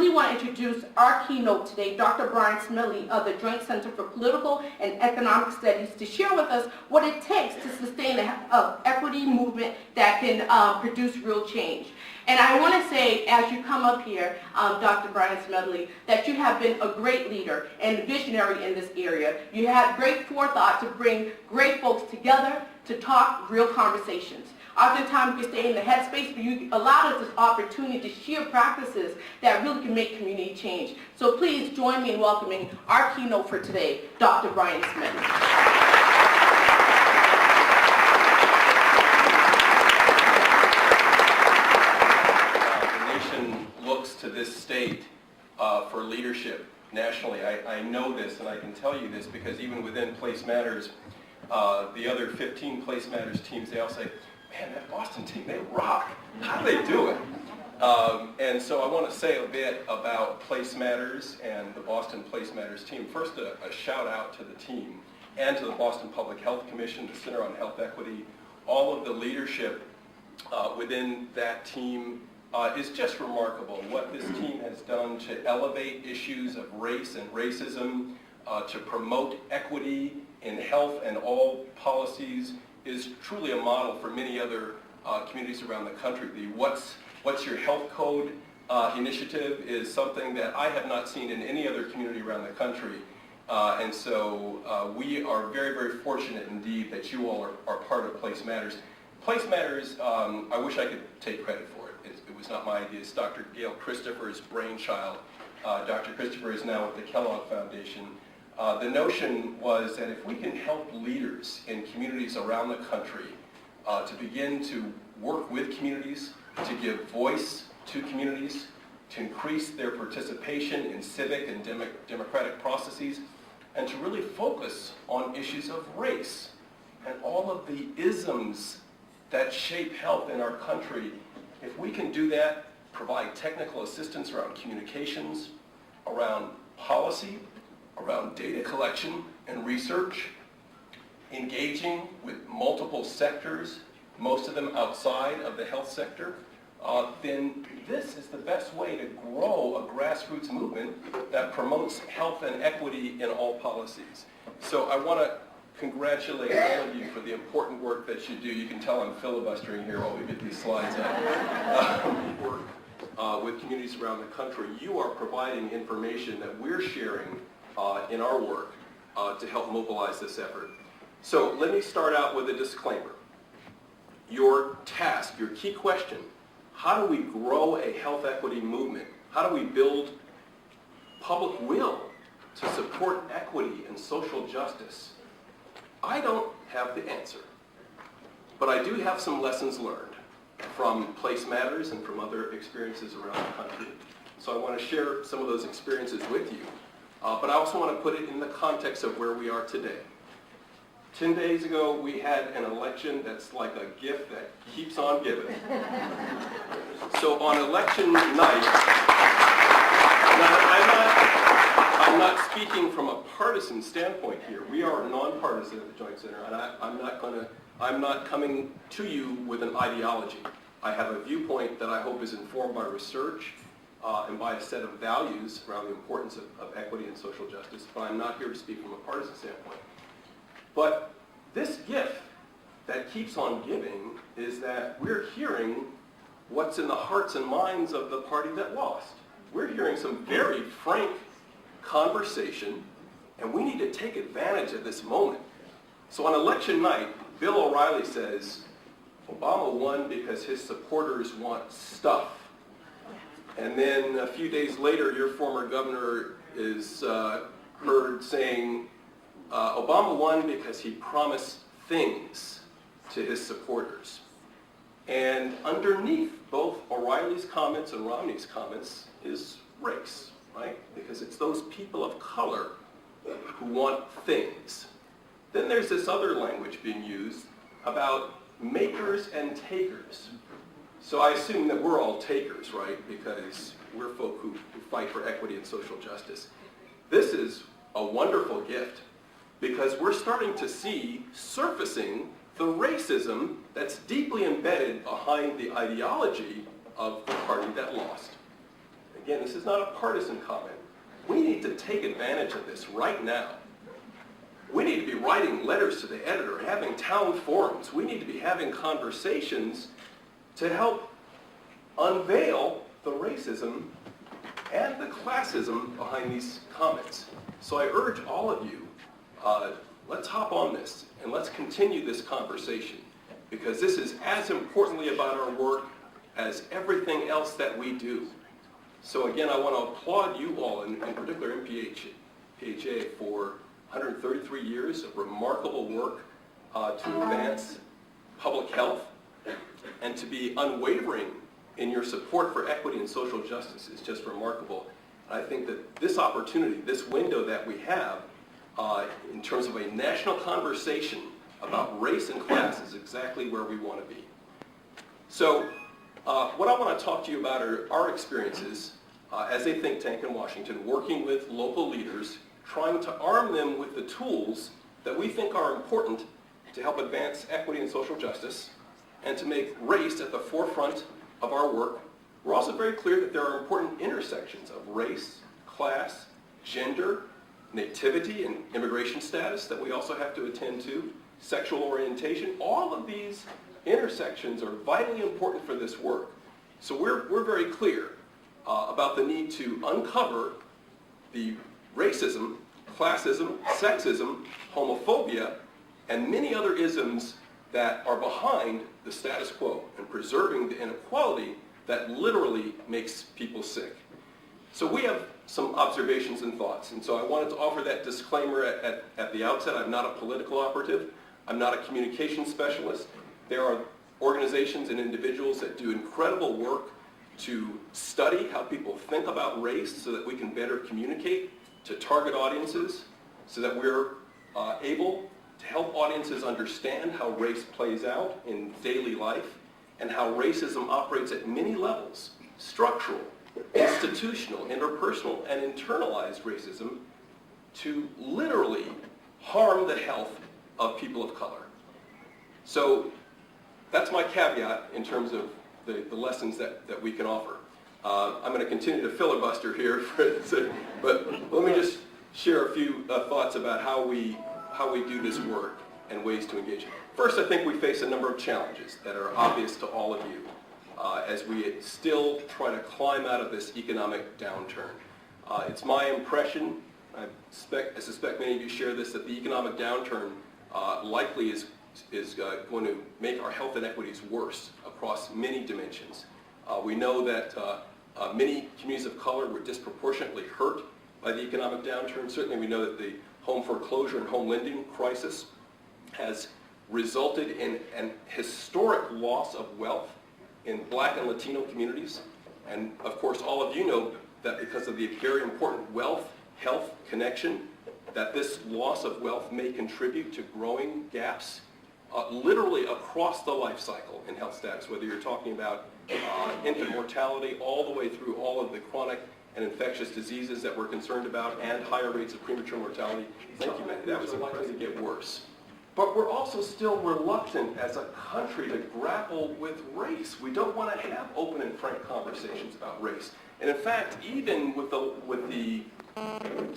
I really want to introduce our keynote today, Dr. Brian Smedley of the Joint Center for Political and Economic Studies, to share with us what it takes to sustain an equity movement that can produce real change. And I want to say, as you come up here, Dr. Brian Smedley, that you have been a great leader and visionary in this area. You had great forethought to bring great folks together to talk real conversations. Oftentimes we stay in the headspace, but you allowed us this opportunity to share practices that really can make community change. So please join me in welcoming our keynote for today, Dr. Brian Smedley. The nation looks to this state for leadership nationally. I know this, and I can tell you this because even within Place Matters, the other 15 Place Matters teams, they all say, man, that Boston team, they rock. How do they do it? And so I want to say a bit about Place Matters and the Boston Place Matters team. First, a shout out to the team and to the Boston Public Health Commission, the Center on Health Equity. All of the leadership within that team is just remarkable. What this team has done to elevate issues of race and racism, to promote equity in health and all policies is truly a model for many other communities around the country. The What's Your Health Code initiative is something that I have not seen in any other community around the country. And so we are very, very fortunate indeed that you all are part of Place Matters. Place Matters, I wish I could take credit for it. It was not my idea. It's Dr. Gail Christopher's brainchild. Dr. Christopher is now with the Kellogg Foundation. The notion was that if we can help leaders in communities around the country to begin to work with communities, to give voice to communities, to increase their participation in civic and democratic processes, and to really focus on issues of race and all of the isms that shape health in our country, if we can do that, provide technical assistance around communications, around policy, around data collection and research, engaging with multiple sectors, most of them outside of the health sector, then this is the best way to grow a grassroots movement that promotes health and equity in all policies. So I want to congratulate all of you for the important work that you do. You can tell I'm filibustering here while we get these slides up. Work with communities around the country. You are providing information that we're sharing in our work to help mobilize this effort. So let me start out with a disclaimer. Your task, your key question, how do we grow a health equity movement? How do we build public will to support equity and social justice? I don't have the answer, but I do have some lessons learned from Place Matters and from other experiences around the country. So I want to share some of those experiences with you. But I also want to put it in the context of where we are today. 10 days ago, we had an election that's like a gift that keeps on giving. So on election night, I'm not speaking from a partisan standpoint here. We are nonpartisan at the Joint Center, and I'm not coming to you with an ideology. I have a viewpoint that I hope is informed by research and by a set of values around the importance of equity and social justice, but I'm not here to speak from a partisan standpoint. But this gift that keeps on giving is that we're hearing what's in the hearts and minds of the party that lost. We're hearing some very frank conversation, and we need to take advantage of this moment. So on election night, Bill O'Reilly says, Obama won because his supporters want stuff. And then a few days later, your former governor is heard saying, Obama won because he promised things to his supporters. And underneath both O'Reilly's comments and Romney's comments is race, right? Because it's those people of color who want things. Then there's this other language being used about makers and takers. So I assume that we're all takers, right? Because we're folk who fight for equity and social justice. This is a wonderful gift because we're starting to see surfacing the racism that's deeply embedded behind the ideology of the party that lost. again, this is not a partisan comment, we need to take advantage of this right now. We need to be writing letters to the editor, having town forums. We need to be having conversations to help unveil the racism and the classism behind these comments. So I urge all of you, let's hop on this and let's continue this conversation, because this is as importantly about our work as everything else that we do. So again, I want to applaud you all, in particular MPHA, for 133 years of remarkable work to advance public health, and to be unwavering in your support for equity and social justice is just remarkable. And I think that this opportunity, this window that we have in terms of a national conversation about race and class is exactly where we want to be. So what I want to talk to you about are our experiences as a think tank in Washington, working with local leaders, trying to arm them with the tools that we think are important to help advance equity and social justice, and to make race at the forefront of our work. We're also very clear that there are important intersections of race, class, gender, nativity, and immigration status that we also have to attend to, sexual orientation. All of these intersections are vitally important for this work. So we're very clear about the need to uncover the racism, classism, sexism, homophobia, and many other isms that are behind the status quo and preserving the inequality that literally makes people sick. So we have some observations and thoughts, and so I wanted to offer that disclaimer at the outset. I'm not a political operative. I'm not a communication specialist. There are organizations and individuals that do incredible work to study how people think about race so that we can better communicate to target audiences, so that we're able to help audiences understand how race plays out in daily life and how racism operates at many levels: structural, institutional, interpersonal, and internalized racism, to literally harm the health of people of color. So that's my caveat in terms of the lessons that we can offer. I'm going to continue to filibuster here, but let me just share a few thoughts about how we do this work and ways to engage. First, I think we face a number of challenges that are obvious to all of you as we still try to climb out of this economic downturn. It's my impression, I suspect many of you share this, that the economic downturn likely is going to make our health inequities worse across many dimensions. We know that many communities of color were disproportionately hurt by the economic downturn. Certainly we know that the home foreclosure and home lending crisis has resulted in an historic loss of wealth in Black and Latino communities. And of course, all of you know that because of the very important wealth-health connection, that this loss of wealth may contribute to growing gaps literally across the life cycle in health status, whether you're talking about infant mortality all the way through all of the chronic and infectious diseases that we're concerned about, and higher rates of premature mortality. Thank you, Matty. That was likely to get worse. But we're also still reluctant as a country to grapple with race. We don't want to have open and frank conversations about race. And in fact, even with the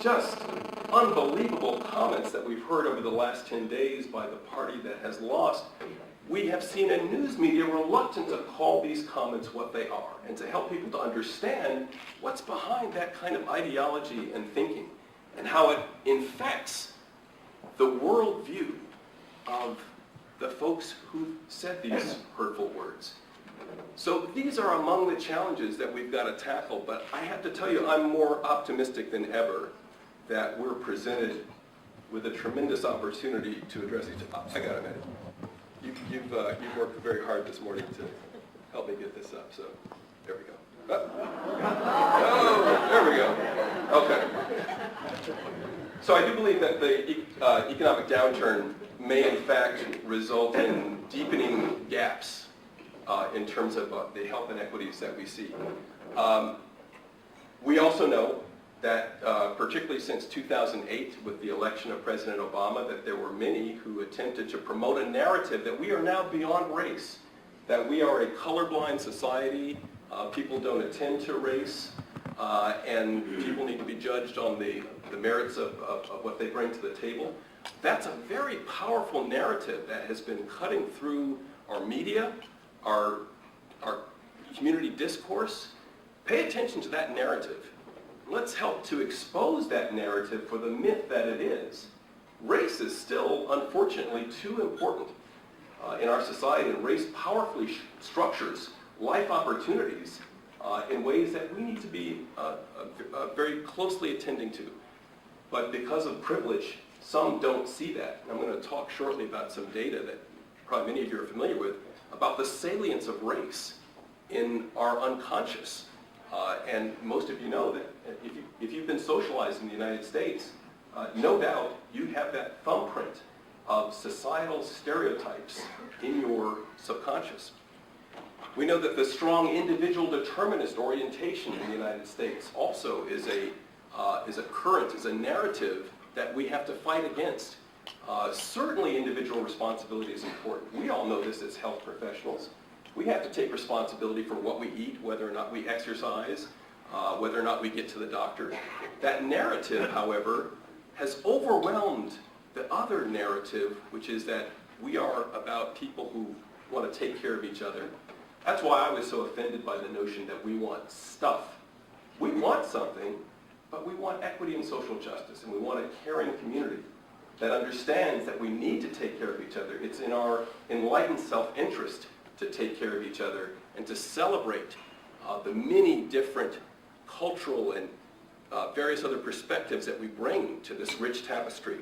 just unbelievable comments that we've heard over the last 10 days by the party that has lost, we have seen a news media reluctant to call these comments what they are and to help people to understand what's behind that kind of ideology and thinking and how it infects the worldview of the folks who said these hurtful words. So these are among the challenges that we've got to tackle, but I have to tell you, I'm more optimistic than ever that we're presented with a tremendous opportunity to address each other. I got to admit, you've worked very hard this morning to help me get this up, so there we go. Oh, there we go. Okay. So I do believe that the economic downturn may in fact result in deepening gaps in terms of the health inequities that we see. We also know that particularly since 2008 with the election of President Obama, that there were many who attempted to promote a narrative that we are now beyond race, that we are a colorblind society, people don't attend to race, and people need to be judged on the merits of what they bring to the table. That's a very powerful narrative that has been cutting through our media, our community discourse. Pay attention to that narrative. Let's help to expose that narrative for the myth that it is. Race is still, unfortunately, too important in our society, and race powerfully structures life opportunities in ways that we need to be very closely attending to. But because of privilege, some don't see that. And I'm going to talk shortly about some data that probably many of you are familiar with about the salience of race in our unconscious. And most of you know that if you've been socialized in the United States, no doubt you have that thumbprint of societal stereotypes in your subconscious. We know that the strong individual determinist orientation in the United States also is a current, is a narrative that we have to fight against. Certainly individual responsibility is important. We all know this as health professionals. We have to take responsibility for what we eat, whether or not we exercise, whether or not we get to the doctor. That narrative, however, has overwhelmed the other narrative, which is that we are about people who want to take care of each other. That's why I was so offended by the notion that we want stuff. We want something, but we want equity and social justice, and we want a caring community that understands that we need to take care of each other. It's in our enlightened self-interest to take care of each other and to celebrate the many different cultural and various other perspectives that we bring to this rich tapestry.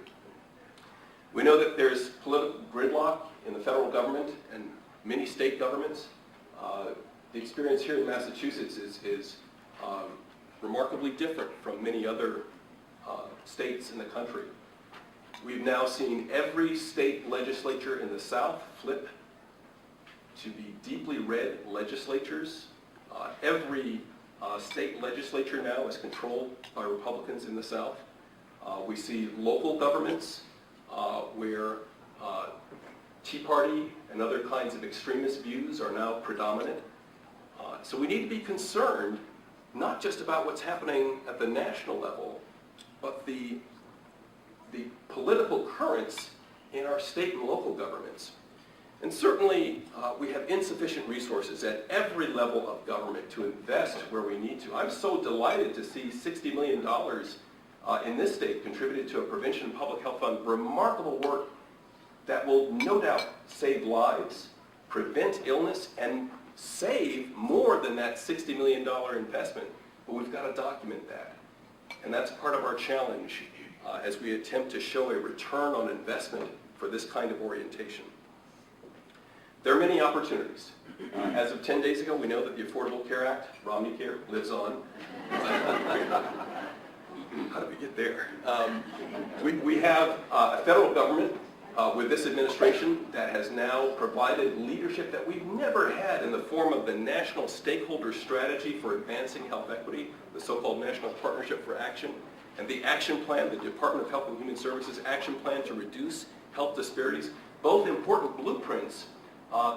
We know that there's political gridlock in the federal government and many state governments. The experience here in Massachusetts is remarkably different from many other states in the country. We've now seen every state legislature in the South flip to be deeply red legislatures. Every state legislature now is controlled by Republicans in the South. We see local governments where Tea Party and other kinds of extremist views are now predominant. So we need to be concerned not just about what's happening at the national level, but the political currents in our state and local governments. And certainly we have insufficient resources at every level of government to invest where we need to. I'm so delighted to see $60 million in this state contributed to a Prevention and Public Health Fund. Remarkable work that will no doubt save lives, prevent illness, and save more than that $60 million investment. But we've got to document that. And that's part of our challenge as we attempt to show a return on investment for this kind of orientation. There are many opportunities. As of 10 days ago, we know that the Affordable Care Act, Romney Care, lives on. How did we get there? We have a federal government with this administration that has now provided leadership that we've never had in the form of the National Stakeholder Strategy for Advancing Health Equity, the so-called National Partnership for Action, and the action plan, the Department of Health and Human Services action plan to reduce health disparities, both important blueprints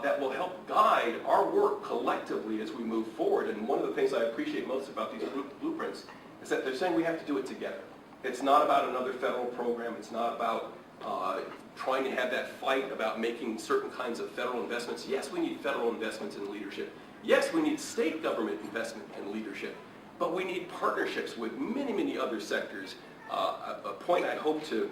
that will help guide our work collectively as we move forward. And one of the things I appreciate most about these blueprints is that they're saying we have to do it together. It's not about another federal program. It's not about trying to have that fight about making certain kinds of federal investments. Yes, we need federal investments in leadership. Yes, we need state government investment in leadership. But we need partnerships with many, many other sectors. A point I hope to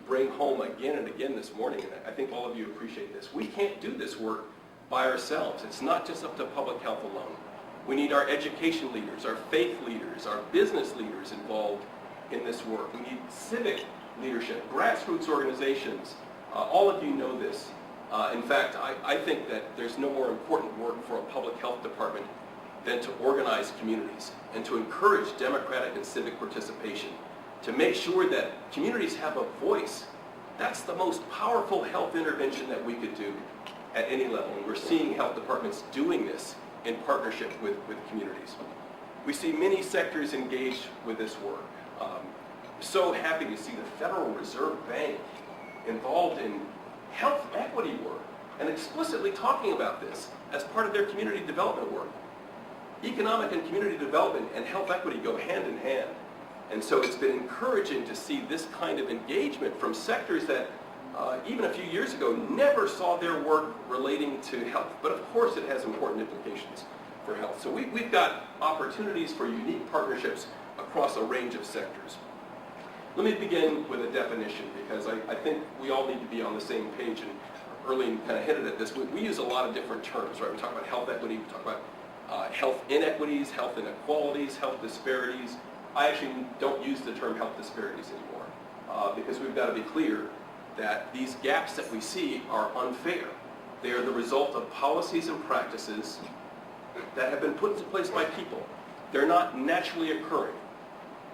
bring home again and again this morning, and I think all of you appreciate this. We can't do this work by ourselves. It's not just up to public health alone. We need our education leaders, our faith leaders, our business leaders involved in this work. We need civic leadership, grassroots organizations. All of you know this. In fact, I think that there's no more important work for a public health department than to organize communities and to encourage democratic and civic participation, to make sure that communities have a voice. That's the most powerful health intervention that we could do at any level. And we're seeing health departments doing this in partnership with communities. We see many sectors engaged with this work. So happy to see the Federal Reserve Bank involved in health equity work and explicitly talking about this as part of their community development work. economic and community development and health equity go hand in hand. And so it's been encouraging to see this kind of engagement from sectors that even a few years ago never saw their work relating to health. But of course it has important implications for health. So we've got opportunities for unique partnerships across a range of sectors. Let me begin with a definition, because I think we all need to be on the same page, and Erlene kind of hinted at this. We use a lot of different terms, right? We talk about health equity, we talk about health inequities, health inequalities, health disparities. I actually don't use the term health disparities anymore, because we've got to be clear that these gaps that we see are unfair. They are the result of policies and practices that have been put into place by people. They're not naturally occurring.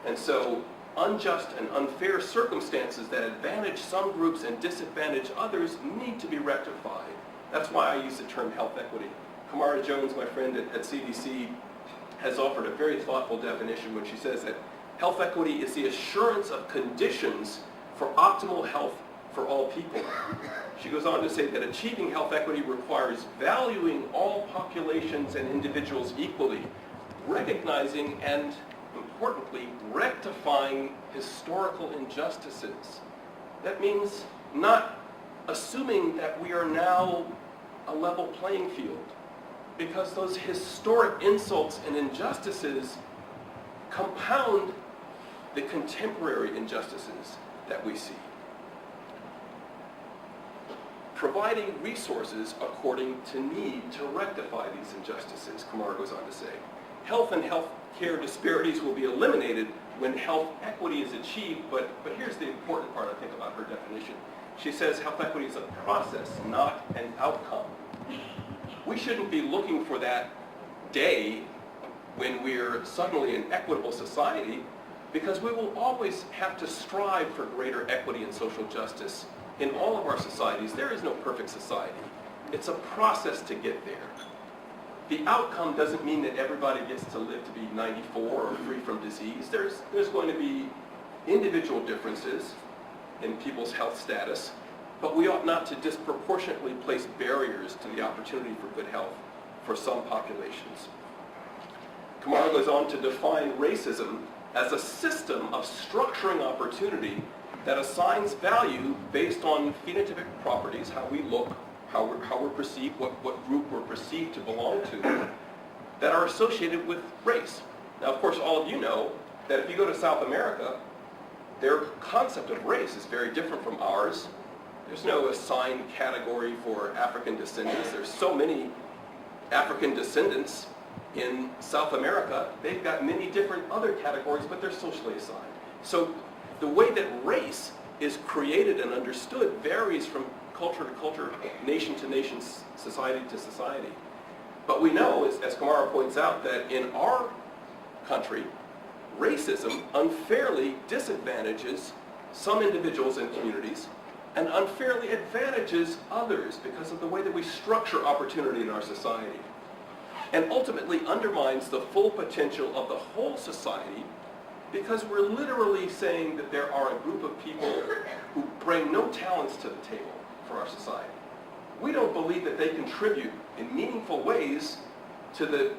And so unjust and unfair circumstances that advantage some groups and disadvantage others need to be rectified. That's why I use the term health equity. Kamara Jones, my friend at CDC, has offered a very thoughtful definition when she says that health equity is the assurance of conditions for optimal health for all people. She goes on to say that achieving health equity requires valuing all populations and individuals equally, recognizing and, importantly, rectifying historical injustices. That means not assuming that we are now a level playing field, because those historic insults and injustices compound the contemporary injustices that we see. Providing resources according to need to rectify these injustices, Kamara goes on to say. Health and health care disparities will be eliminated when health equity is achieved, but here's the important part, I think, about her definition. She says health equity is a process, not an outcome. We shouldn't be looking for that day when we're suddenly an equitable society, because we will always have to strive for greater equity and social justice in all of our societies. There is no perfect society. It's a process to get there. The outcome doesn't mean that everybody gets to live to be 94 or free from disease. There's going to be individual differences in people's health status, but we ought not to disproportionately place barriers to the opportunity for good health for some populations. Kamara goes on to define racism as a system of structuring opportunity that assigns value based on phenotypic properties, how we look, how we're perceived, what group we're perceived to belong to, that are associated with race. Now, of course, all of you know that if you go to South America, their concept of race is very different from ours. There's no assigned category for African descendants. There's so many African descendants in South America. They've got many different other categories, but they're socially assigned. So the way that race is created and understood varies from culture to culture, nation to nation, society to society. But we know, as Kamara points out, that in our country, racism unfairly disadvantages some individuals and communities and unfairly advantages others because of the way that we structure opportunity in our society, and ultimately undermines the full potential of the whole society, because we're literally saying that there are a group of people who bring no talents to the table for our society. We don't believe that they contribute in meaningful ways to the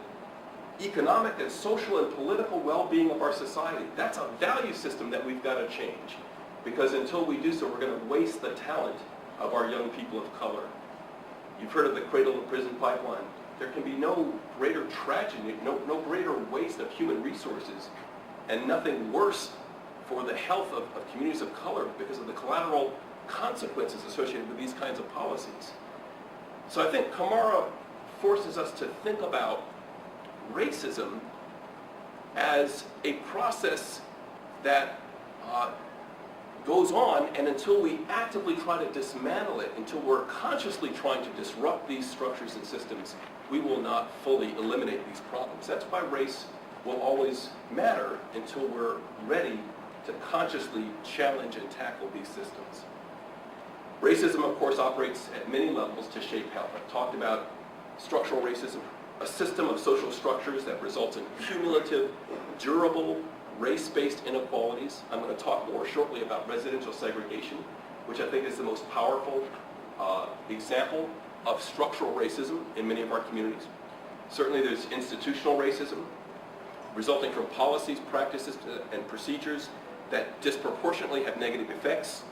economic and social and political well-being of our society. That's a value system that we've got to change, because until we do so, we're going to waste the talent of our young people of color. You've heard of the cradle to prison pipeline. There can be no greater tragedy, no greater waste of human resources, and nothing worse for the health of communities of color because of the collateral consequences associated with these kinds of policies. So I think Kamara forces us to think about racism as a process that goes on, and until we actively try to dismantle it, until we're consciously trying to disrupt these structures and systems, we will not fully eliminate these problems. That's why race will always matter until we're ready to consciously challenge and tackle these systems. Racism, of course, operates at many levels to shape health. I've talked about structural racism, a system of social structures that results in cumulative, durable, race-based inequalities. I'm going to talk more shortly about residential segregation, which I think is the most powerful example of structural racism in many of our communities. Certainly there's institutional racism resulting from policies, practices, and procedures that disproportionately have negative effects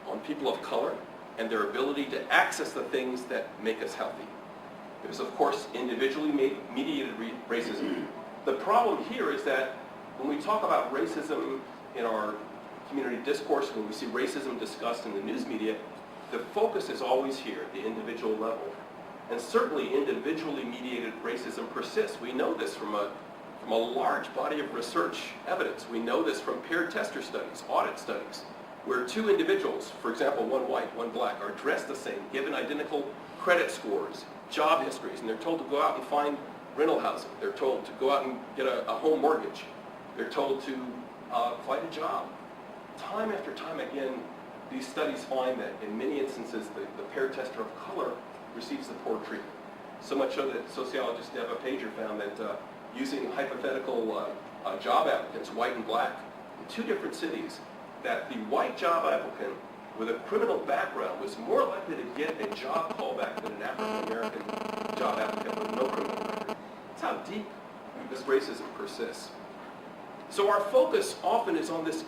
on people of color and their ability to access the things that make us healthy. There's, of course, individually mediated racism. The problem here is that when we talk about racism in our community discourse, when we see racism discussed in the news media, the focus is always here at the individual level. And certainly individually mediated racism persists. We know this from a large body of research evidence. We know this from peer tester studies, audit studies, where two individuals, for example, one white, one black, are dressed the same, given identical credit scores, job histories, and they're told to go out and find rental housing. They're told to go out and get a home mortgage. They're told to find a job. Time after time again, these studies find that in many instances, the peer tester of color receives the poor treatment. So much so that sociologist Deva Pager found that using hypothetical job applicants, white and black, in two different cities, that the white job applicant with a criminal background was more likely to get a job callback than an African-American job applicant with no criminal record. That's how deep this racism persists. So our focus often is on this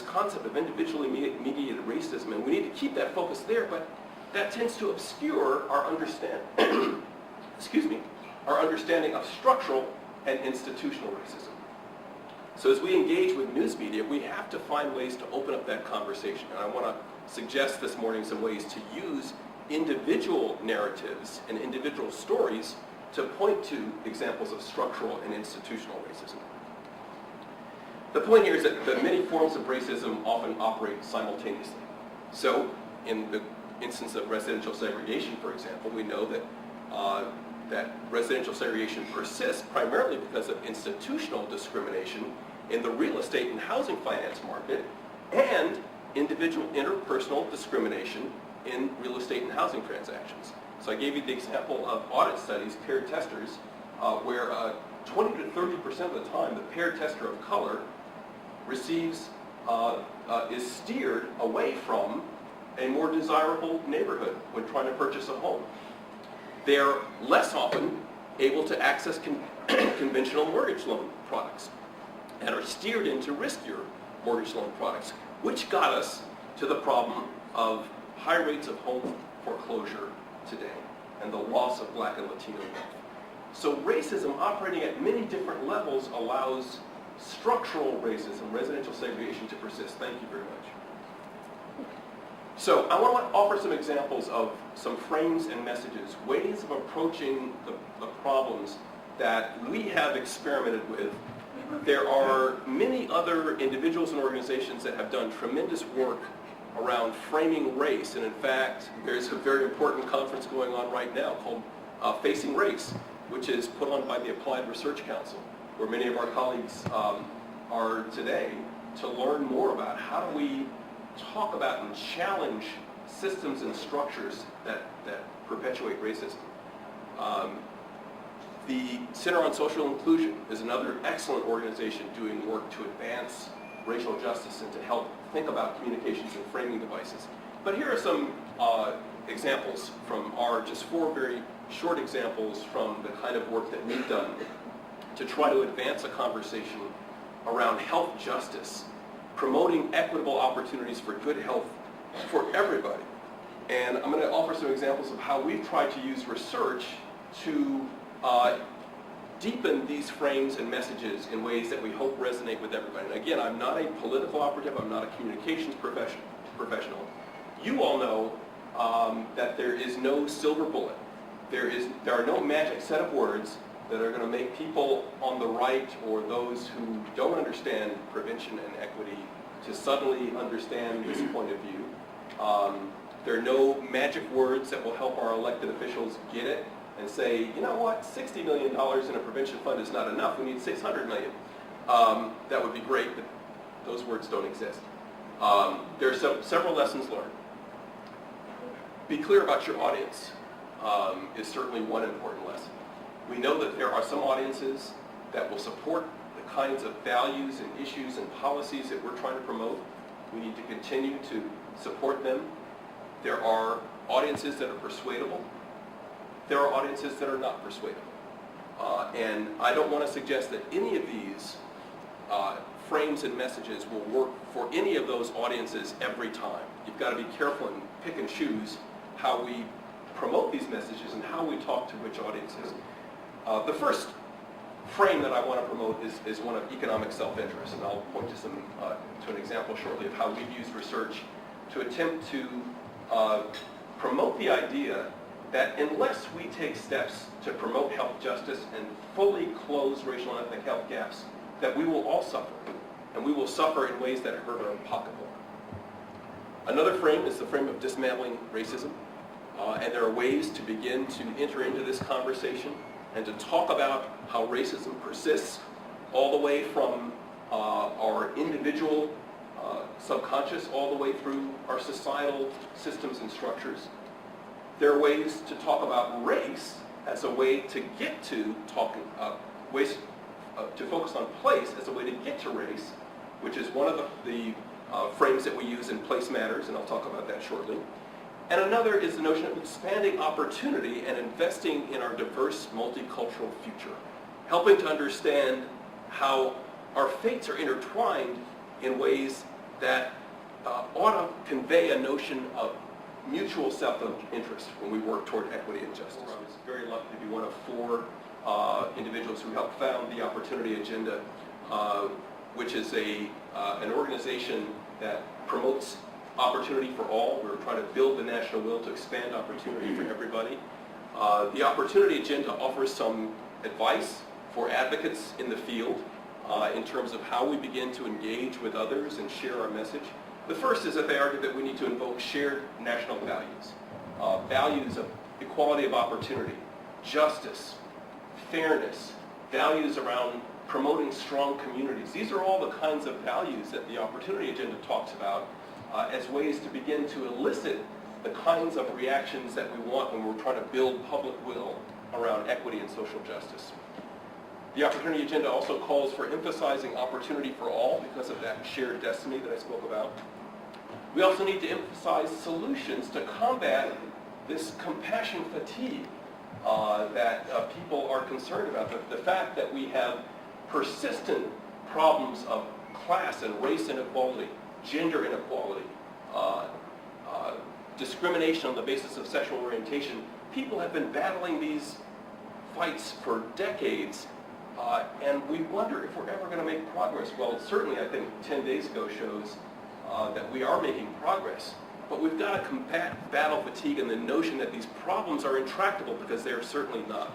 concept of individually mediated racism, and we need to keep that focus there, but that tends to obscure our understanding, our understanding of structural and institutional racism. So as we engage with news media, we have to find ways to open up that conversation. And I want to suggest this morning some ways to use individual narratives and individual stories to point to examples of structural and institutional racism. The point here is that many forms of racism often operate simultaneously. So in the instance of residential segregation, for example, we know that residential segregation persists primarily because of institutional discrimination in the real estate and housing finance market and individual interpersonal discrimination in real estate and housing transactions. So I gave you the example of audit studies, peer testers, where 20 to 30% of the time the peer tester of color receives, is steered away from a more desirable neighborhood when trying to purchase a home. They're less often able to access conventional mortgage loan products and are steered into riskier mortgage loan products, which got us to the problem of high rates of home foreclosure today and the loss of black and Latino wealth. So racism operating at many different levels allows structural racism, residential segregation, to persist. Thank you very much. So I want to offer some examples of some frames and messages, ways of approaching the problems that we have experimented with. There are many other individuals and organizations that have done tremendous work around framing race, and in fact, there's a very important conference going on right now called Facing Race, which is put on by the Applied Research Council, where many of our colleagues are today, to learn more about how do we talk about and challenge systems and structures that perpetuate racism. The Center on Social Inclusion is another excellent organization doing work to advance racial justice and to help think about communications and framing devices. But here are some examples from just 4 very short examples from the kind of work that we've done to try to advance a conversation around health justice, promoting equitable opportunities for good health for everybody. And I'm going to offer some examples of how we've tried to use research to deepen these frames and messages in ways that we hope resonate with everybody. And again, I'm not a political operative, I'm not a communications professional. You all know that there is no silver bullet. There are no magic set of words that are going to make people on the right or those who don't understand prevention and equity to suddenly understand this point of view. There are no magic words that will help our elected officials get it and say, you know what, $60 million in a prevention fund is not enough, we need $600 million. That would be great, but those words don't exist. There are several lessons learned. Be clear about your audience is certainly one important lesson. We know that there are some audiences that will support the kinds of values and issues and policies that we're trying to promote. We need to continue to support them. There are audiences that are persuadable. There are audiences that are not persuadable. And I don't want to suggest that any of these frames and messages will work for any of those audiences every time. You've got to be careful and pick and choose how we promote these messages and how we talk to which audiences. The first frame that I want to promote is one of economic self-interest, and I'll point to an example shortly of how we've used research to attempt to promote the idea that unless we take steps to promote health justice and fully close racial and ethnic health gaps, that we will all suffer, and we will suffer in ways that hurt our own pocketbook. Another frame is the frame of dismantling racism, and there are ways to begin to enter into this conversation and to talk about how racism persists all the way from our individual subconscious all the way through our societal systems and structures. There are ways to talk about race as a way to get to talking, ways to focus on place as a way to get to race, which is one of the frames that we use in Place Matters, and I'll talk about that shortly. And another is the notion of expanding opportunity and investing in our diverse multicultural future, helping to understand how our fates are intertwined in ways that ought to convey a notion of mutual self-interest when we work toward equity and justice. I was very lucky to be one of 4 individuals who helped found the Opportunity Agenda, which is an organization that promotes opportunity for all. We're trying to build the national will to expand opportunity for everybody. The Opportunity Agenda offers some advice for advocates in the field in terms of how we begin to engage with others and share our message. The first is that they argue that we need to invoke shared national values, values of equality of opportunity, justice, fairness, values around promoting strong communities. These are all the kinds of values that the Opportunity Agenda talks about as ways to begin to elicit the kinds of reactions that we want when we're trying to build public will around equity and social justice. The Opportunity Agenda also calls for emphasizing opportunity for all because of that shared destiny that I spoke about. We also need to emphasize solutions to combat this compassion fatigue that people are concerned about. The fact that we have persistent problems of class and race inequality, gender inequality, discrimination on the basis of sexual orientation. People have been battling these fights for decades, and we wonder if we're ever going to make progress. Well, certainly I think 10 days ago shows that we are making progress, but we've got to combat battle fatigue and the notion that these problems are intractable, because they are certainly not.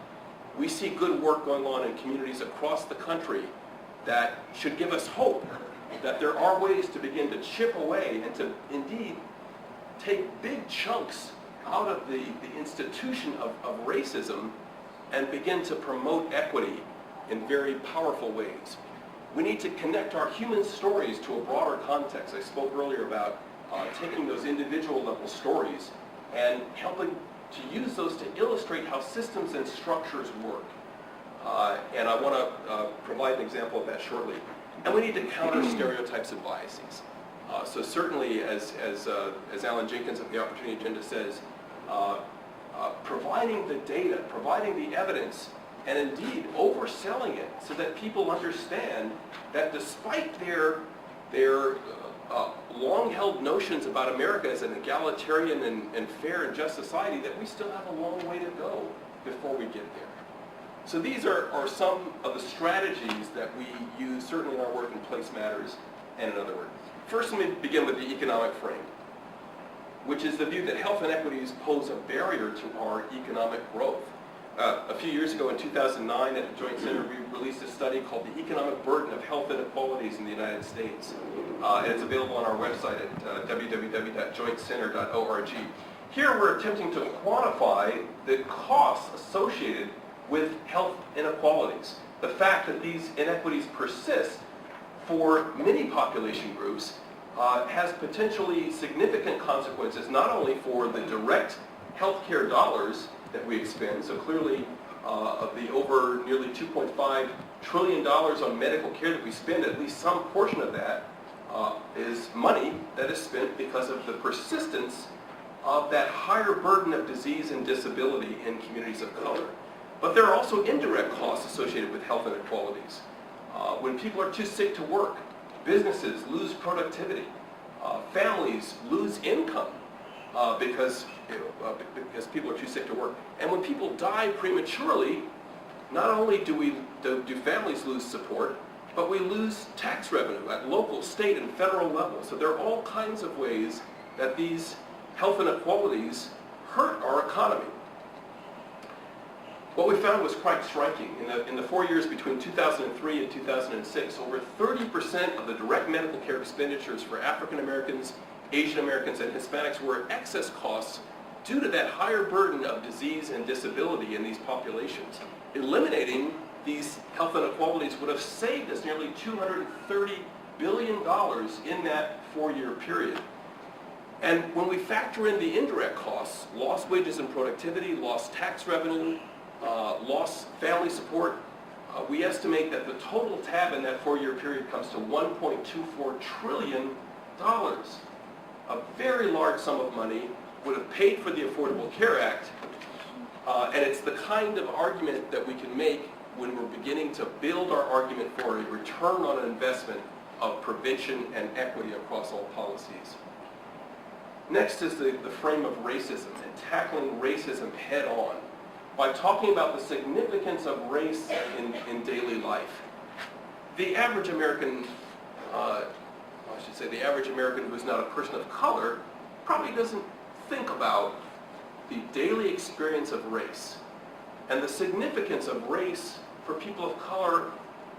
We see good work going on in communities across the country that should give us hope that there are ways to begin to chip away and to indeed take big chunks out of the institution of racism and begin to promote equity in very powerful ways. We need to connect our human stories to a broader context. I spoke earlier about taking those individual level stories and helping to use those to illustrate how systems and structures work. And I want to provide an example of that shortly. And we need to counter stereotypes and biases. So certainly, as Alan Jenkins of the Opportunity Agenda says, providing the data, providing the evidence, and indeed overselling it so that people understand that despite their long-held notions about America as an egalitarian and fair and just society, that we still have a long way to go before we get there. So these are some of the strategies that we use, certainly in our work in Place Matters and in other work. First, let me begin with the economic frame, which is the view that health inequities pose a barrier to our economic growth. A few years ago in 2009 at the Joint Center, we released a study called The Economic Burden of Health Inequalities in the United States. And it's available on our website at www.jointcenter.org. Here we're attempting to quantify the costs associated with health inequalities. The fact that these inequities persist for many population groups has potentially significant consequences, not only for the direct healthcare dollars that we expend. So clearly, of the over nearly $2.5 trillion on medical care that we spend, at least some portion of that is money that is spent because of the persistence of that higher burden of disease and disability in communities of color. But there are also indirect costs associated with health inequalities. When people are too sick to work, businesses lose productivity. Families lose income because people are too sick to work. And when people die prematurely, not only do families lose support, but we lose tax revenue at local, state, and federal level. So there are all kinds of ways that these health inequalities hurt our economy. What we found was quite striking. In the 4 years between 2003 and 2006, over 30% of the direct medical care expenditures for African Americans, Asian Americans, and Hispanics were excess costs due to that higher burden of disease and disability in these populations. Eliminating these health inequalities would have saved us nearly $230 billion in that 4-year period. And when we factor in the indirect costs, lost wages and productivity, lost tax revenue, lost family support, we estimate that the total tab in that 4-year period comes to $1.24 trillion. A very large sum of money would have paid for the Affordable Care Act, and it's the kind of argument that we can make when we're beginning to build our argument for a return on investment of prevention and equity across all policies. Next is the frame of racism and tackling racism head on by talking about the significance of race in daily life. The average American, the average American who is not a person of color probably doesn't think about the daily experience of race and the significance of race for people of color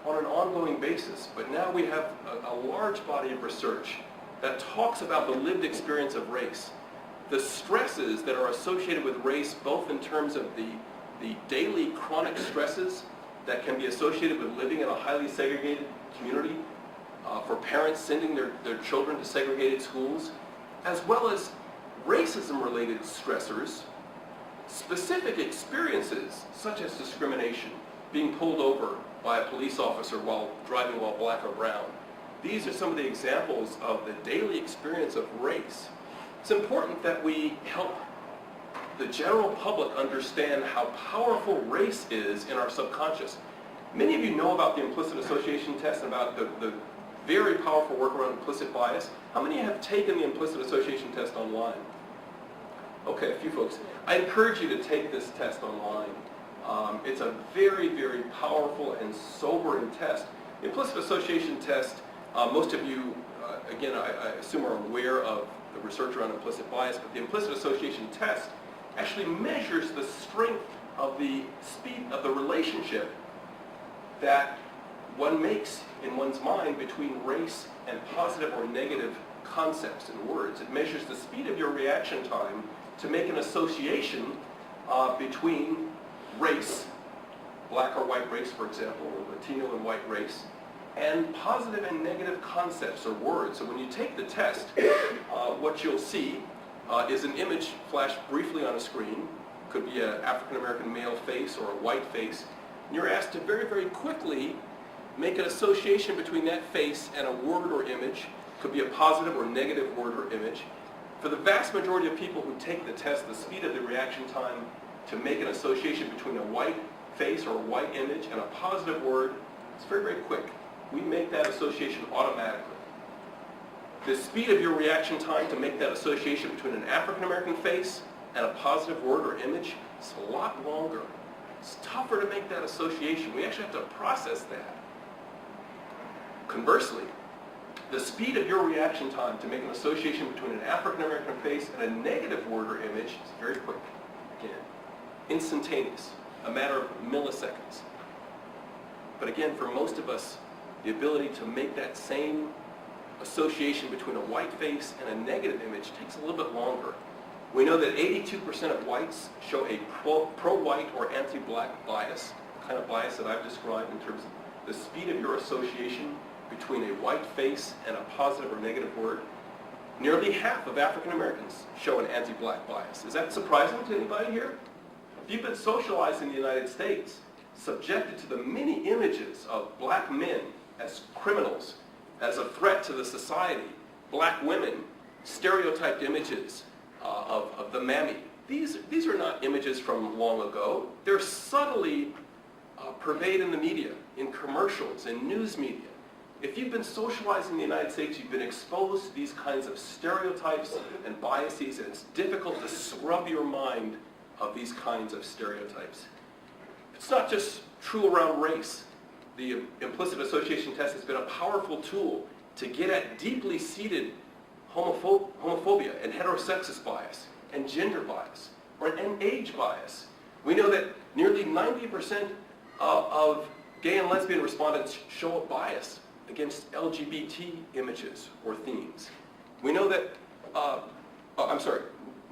on an ongoing basis. But now we have a large body of research that talks about the lived experience of race, the stresses that are associated with race, both in terms of the daily chronic stresses that can be associated with living in a highly segregated community, for parents sending their children to segregated schools, as well as racism-related stressors, specific experiences such as discrimination, being pulled over by a police officer while driving while black or brown. These are some of the examples of the daily experience of race. It's important that we help the general public understand how powerful race is in our subconscious. Many of you know about the implicit association test and about the very powerful work around implicit bias. How many have taken the implicit association test online? Okay, a few folks. I encourage you to take this test online. It's a very, very powerful and sobering test. The implicit association test, most of you, again, I assume are aware of the research around implicit bias, but the implicit association test actually measures the strength of the speed of the relationship that one makes in one's mind between race and positive or negative concepts and words. It measures the speed of your reaction time to make an association between race, black or white race, for example, or Latino and white race, and positive and negative concepts or words. So when you take the test, what you'll see is an image flashed briefly on a screen. Could be an African-American male face or a white face. And you're asked to very, very quickly make an association between that face and a word or image. Could be a positive or negative word or image. For the vast majority of people who take the test, the speed of the reaction time to make an association between a white face or a white image and a positive word is very, very quick. We make that association automatically. The speed of your reaction time to make that association between an African-American face and a positive word or image is a lot longer. It's tougher to make that association. We actually have to process that. Conversely, the speed of your reaction time to make an association between an African-American face and a negative word or image is very quick. Again, instantaneous, a matter of milliseconds. But again, for most of us, the ability to make that same association between a white face and a negative image takes a little bit longer. We know that 82% of whites show a pro-white or anti-black bias, the kind of bias that I've described in terms of the speed of your association between a white face and a positive or negative word. Nearly half of African Americans show an anti-black bias. Is that surprising to anybody here? If you've been socialized in the United States, subjected to the many images of black men as criminals, as a threat to the society, black women, stereotyped images of the mammy, These are not images from long ago. They're subtly pervaded in the media, in commercials, in news media. If you've been socialized in the United States, you've been exposed to these kinds of stereotypes and biases, and it's difficult to scrub your mind of these kinds of stereotypes. It's not just true around race. The implicit association test has been a powerful tool to get at deeply seated homophobia and heterosexist bias and gender bias and age bias. We know that nearly 90% of gay and lesbian respondents show a bias against LGBT images or themes. We know that,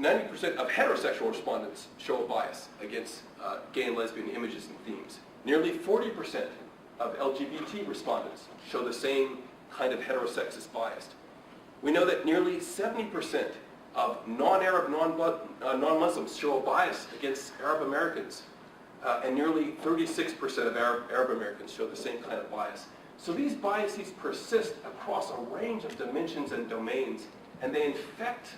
90% of heterosexual respondents show a bias against gay and lesbian images and themes. Nearly 40% of LGBT respondents show the same kind of heterosexist bias. We know that nearly 70% of non-Arab, non-Muslims show a bias against Arab Americans, and nearly 36% of Arab Americans show the same kind of bias. So these biases persist across a range of dimensions and domains, and they infect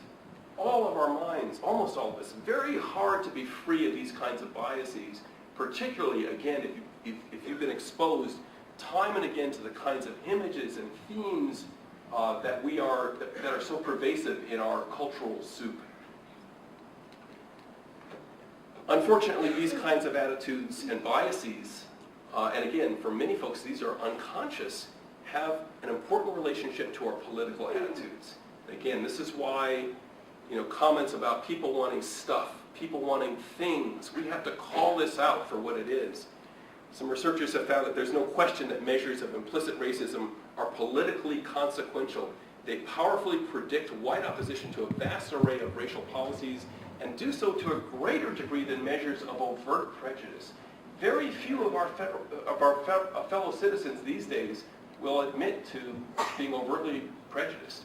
all of our minds, almost all of us. Very hard to be free of these kinds of biases, particularly, again, if you've been exposed time and again to the kinds of images and themes that are so pervasive in our cultural soup. Unfortunately, these kinds of attitudes and biases, and again, for many folks, these are unconscious, have an important relationship to our political attitudes. Again, this is why, comments about people wanting stuff, people wanting things, we have to call this out for what it is. Some researchers have found that there's no question that measures of implicit racism are politically consequential. They powerfully predict white opposition to a vast array of racial policies and do so to a greater degree than measures of overt prejudice. Very few of our fellow citizens these days will admit to being overtly prejudiced.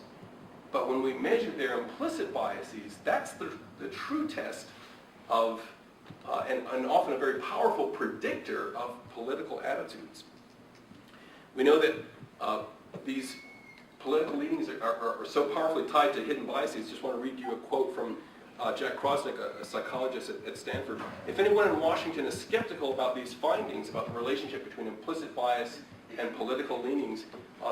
But when we measure their implicit biases, that's the true test of, and often a very powerful predictor of political attitudes. We know that these political leanings are so powerfully tied to hidden biases. Just want to read you a quote from Jack Krosnick, a psychologist at Stanford. If anyone in Washington is skeptical about these findings about the relationship between implicit bias and political leanings,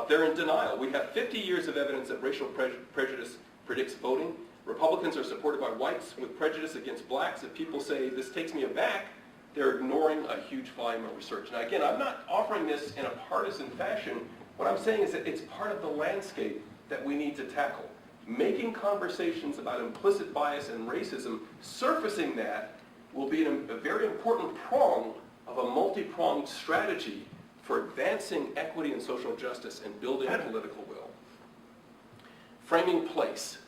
they're in denial. We have 50 years of evidence that racial prejudice predicts voting. Republicans are supported by whites with prejudice against blacks. If people say, this takes me aback, they're ignoring a huge volume of research. Now again, I'm not offering this in a partisan fashion. What I'm saying is that it's part of the landscape that we need to tackle. Making conversations about implicit bias and racism, surfacing that will be a very important prong of a multi-pronged strategy for advancing equity and social justice and building political will. Framing place.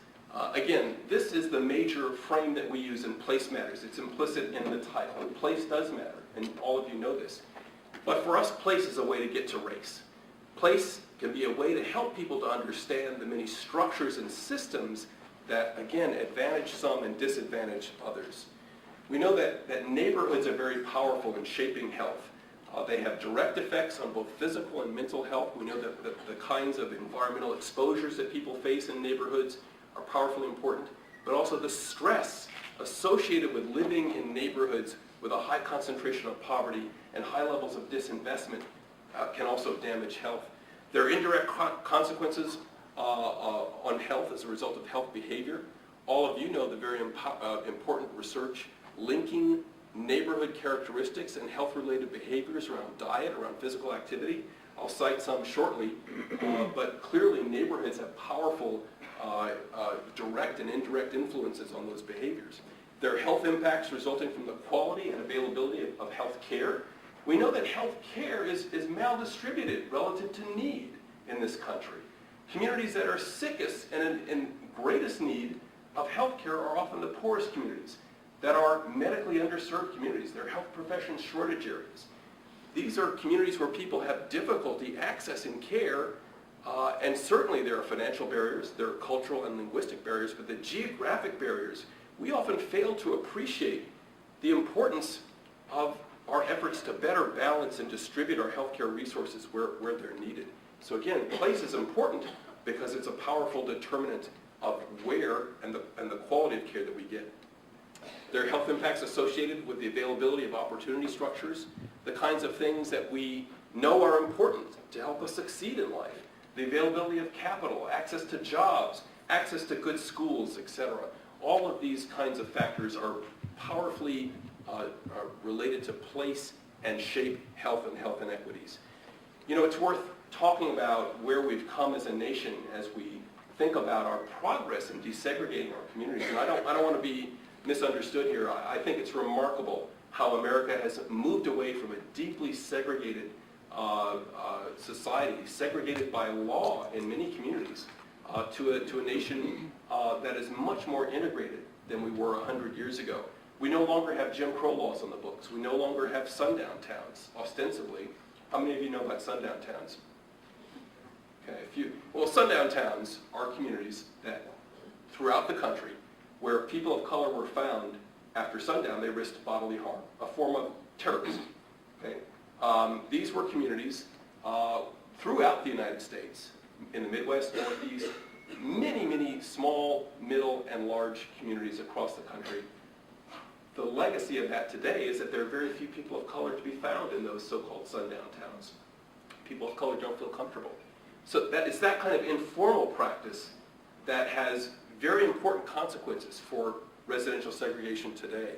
Again, this is the major frame that we use in Place Matters. It's implicit in the title. Place does matter, and all of you know this. But for us, place is a way to get to race. Place can be a way to help people to understand the many structures and systems that, again, advantage some and disadvantage others. We know that neighborhoods are very powerful in shaping health. They have direct effects on both physical and mental health. We know that the kinds of environmental exposures that people face in neighborhoods are powerfully important, but also the stress associated with living in neighborhoods with a high concentration of poverty and high levels of disinvestment can also damage health. There are indirect consequences on health as a result of health behavior. All of you know the very important research linking neighborhood characteristics and health-related behaviors around diet, around physical activity. I'll cite some shortly, but clearly neighborhoods have powerful direct and indirect influences on those behaviors. There are health impacts resulting from the quality and availability of health care. We know that health care is maldistributed relative to need in this country. Communities that are sickest and in greatest need of health care are often the poorest communities, that are medically underserved communities. They're health profession shortage areas. These are communities where people have difficulty accessing care, and certainly there are financial barriers, there are cultural and linguistic barriers, but the geographic barriers, we often fail to appreciate the importance of our efforts to better balance and distribute our healthcare resources where they're needed. So again, place is important because it's a powerful determinant of where and the quality of care that we get. There are health impacts associated with the availability of opportunity structures, the kinds of things that we know are important to help us succeed in life, the availability of capital, access to jobs, access to good schools, etc. All of these kinds of factors are powerfully related to place and shape health and health inequities. You know, it's worth talking about where we've come as a nation as we think about our progress in desegregating our communities. And I don't want to be misunderstood here. I think it's remarkable how America has moved away from a deeply segregated society, segregated by law in many communities, to a nation that is much more integrated than we were 100 years ago. We no longer have Jim Crow laws on the books. We no longer have sundown towns, ostensibly. How many of you know about sundown towns? Okay, well, sundown towns are communities that, throughout the country, where people of color were found after sundown, they risked bodily harm, a form of terrorism. Okay? These were communities throughout the United States, in the Midwest, Northeast, many small, middle, and large communities across the country. The legacy of that today is that there are very few people of color to be found in those so-called sundown towns. People of color don't feel comfortable. So it's that kind of informal practice that has very important consequences for residential segregation today.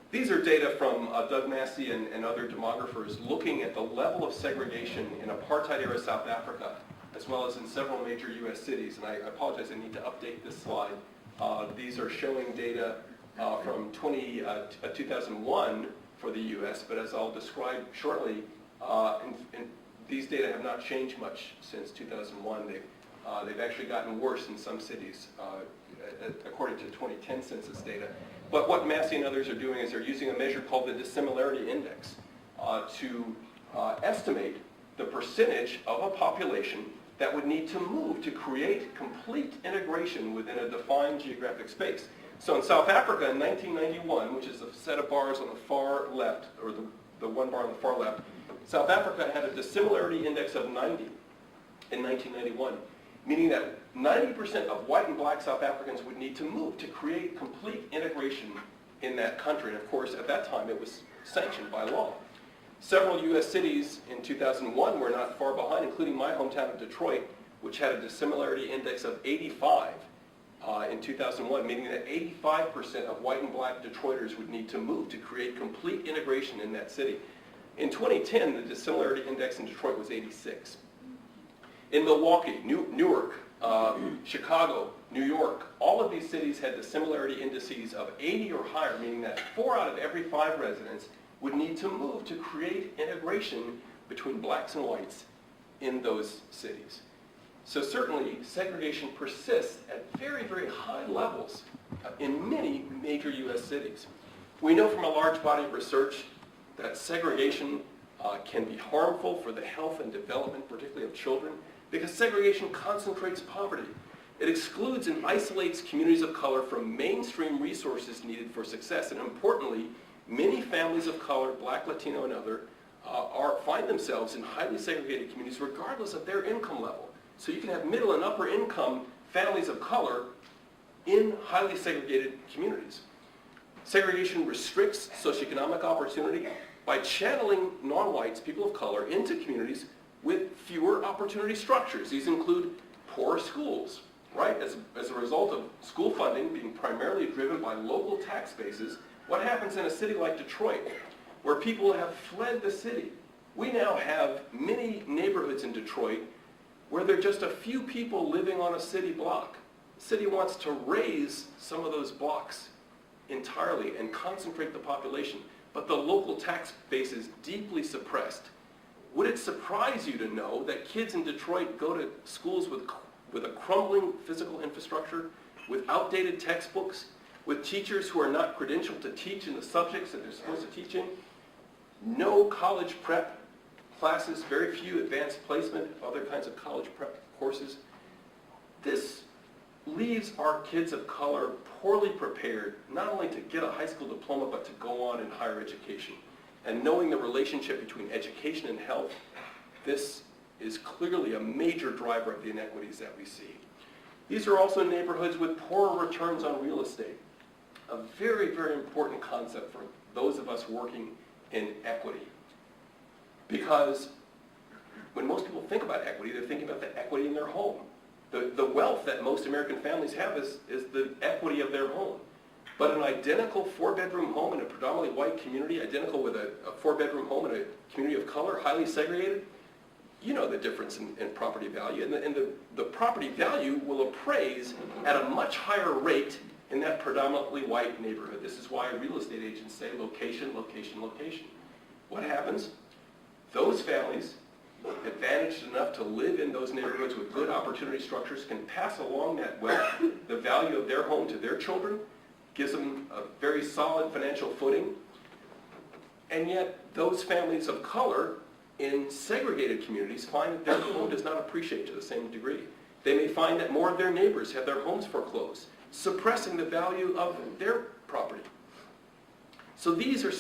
These are data from Doug Massey and other demographers looking at the level of segregation in apartheid-era South Africa, as well as in several major U.S. cities. And I apologize, I need to update this slide. These are showing data from 2001 for the U.S., but as I'll describe shortly, these data have not changed much since 2001. They've actually gotten worse in some cities, according to 2010 census data. But what Massey and others are doing is they're using a measure called the dissimilarity index to estimate the percentage of a population that would need to move to create complete integration within a defined geographic space. So in South Africa in 1991, which is the set of bars on the far left, or the one bar on the far left, South Africa had a dissimilarity index of 90 in 1991, meaning that 90% of white and black South Africans would need to move to create complete integration in that country. And of course, at that time, it was sanctioned by law. Several U.S. cities in 2001 were not far behind, including my hometown of Detroit, which had a dissimilarity index of 85 in 2001, meaning that 85% of white and black Detroiters would need to move to create complete integration in that city. In 2010, the dissimilarity index in Detroit was 86. In Milwaukee, Newark, Chicago, New York, all of these cities had dissimilarity indices of 80 or higher, meaning that 4 out of every 5 residents would need to move to create integration between blacks and whites in those cities. So certainly, segregation persists at very high levels in many major U.S. cities. We know from a large body of research that segregation can be harmful for the health and development, particularly of children, because segregation concentrates poverty. It excludes and isolates communities of color from mainstream resources needed for success. And importantly, many families of color, black, Latino, and other, find themselves in highly segregated communities regardless of their income level. So you can have middle and upper income families of color in highly segregated communities. Segregation restricts socioeconomic opportunity by channeling non-whites, people of color, into communities with fewer opportunity structures. These include poor schools, right? As a result of school funding being primarily driven by local tax bases, what happens in a city like Detroit, where people have fled the city? We now have many neighborhoods in Detroit where there are just a few people living on a city block. The city wants to raise some of those blocks entirely and concentrate the population, but the local tax base is deeply suppressed. Would it surprise you to know that kids in Detroit go to schools with a crumbling physical infrastructure, with outdated textbooks, with teachers who are not credentialed to teach in the subjects that they're supposed to teach in, no college prep classes, very few advanced placement, other kinds of college prep courses? This leaves our kids of color poorly prepared, not only to get a high school diploma, but to go on in higher education. And knowing the relationship between education and health, this is clearly a major driver of the inequities that we see. These are also neighborhoods with poorer returns on real estate. a very, very important concept for those of us working in equity. Because when most people think about equity, they're thinking about the equity in their home. The wealth that most American families have is the equity of their home. But an identical 4-bedroom home in a predominantly white community, identical with a 4-bedroom home in a community of color, highly segregated, you know the difference in property value. And the property value will appraise at a much higher rate in that predominantly white neighborhood. This is why real estate agents say location, location, location. What happens? Those families, advantaged enough to live in those neighborhoods with good opportunity structures, can pass along that wealth, the value of their home to their children, gives them a very solid financial footing. And yet those families of color in segregated communities find that their home does not appreciate to the same degree. They may find that more of their neighbors have their homes foreclosed, suppressing the value of their property. So these are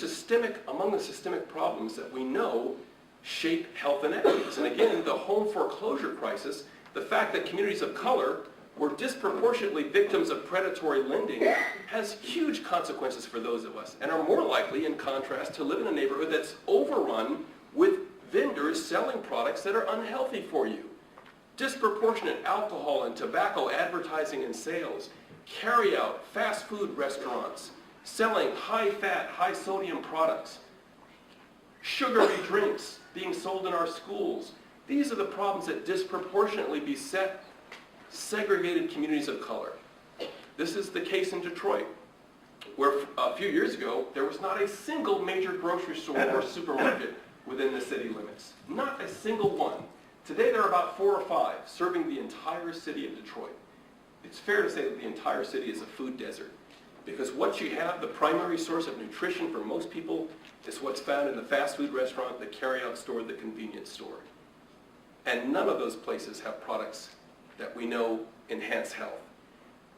among the systemic problems that we know shape health inequities. And again, the home foreclosure crisis, the fact that communities of color were disproportionately victims of predatory lending, has huge consequences for those of us, and are more likely, in contrast, to live in a neighborhood that's overrun with vendors selling products that are unhealthy for you. Disproportionate alcohol and tobacco advertising and sales, carry-out fast food restaurants selling high-fat, high-sodium products, sugary drinks being sold in our schools. These are the problems that disproportionately beset segregated communities of color. This is the case in Detroit, where a few years ago, there was not a single major grocery store or supermarket within the city limits. Not a single one. Today there are about 4 or 5 serving the entire city of Detroit. It's fair to say that the entire city is a food desert, because what you have, the primary source of nutrition for most people, is what's found in the fast food restaurant, the carry-out store, the convenience store. And none of those places have products that we know enhance health.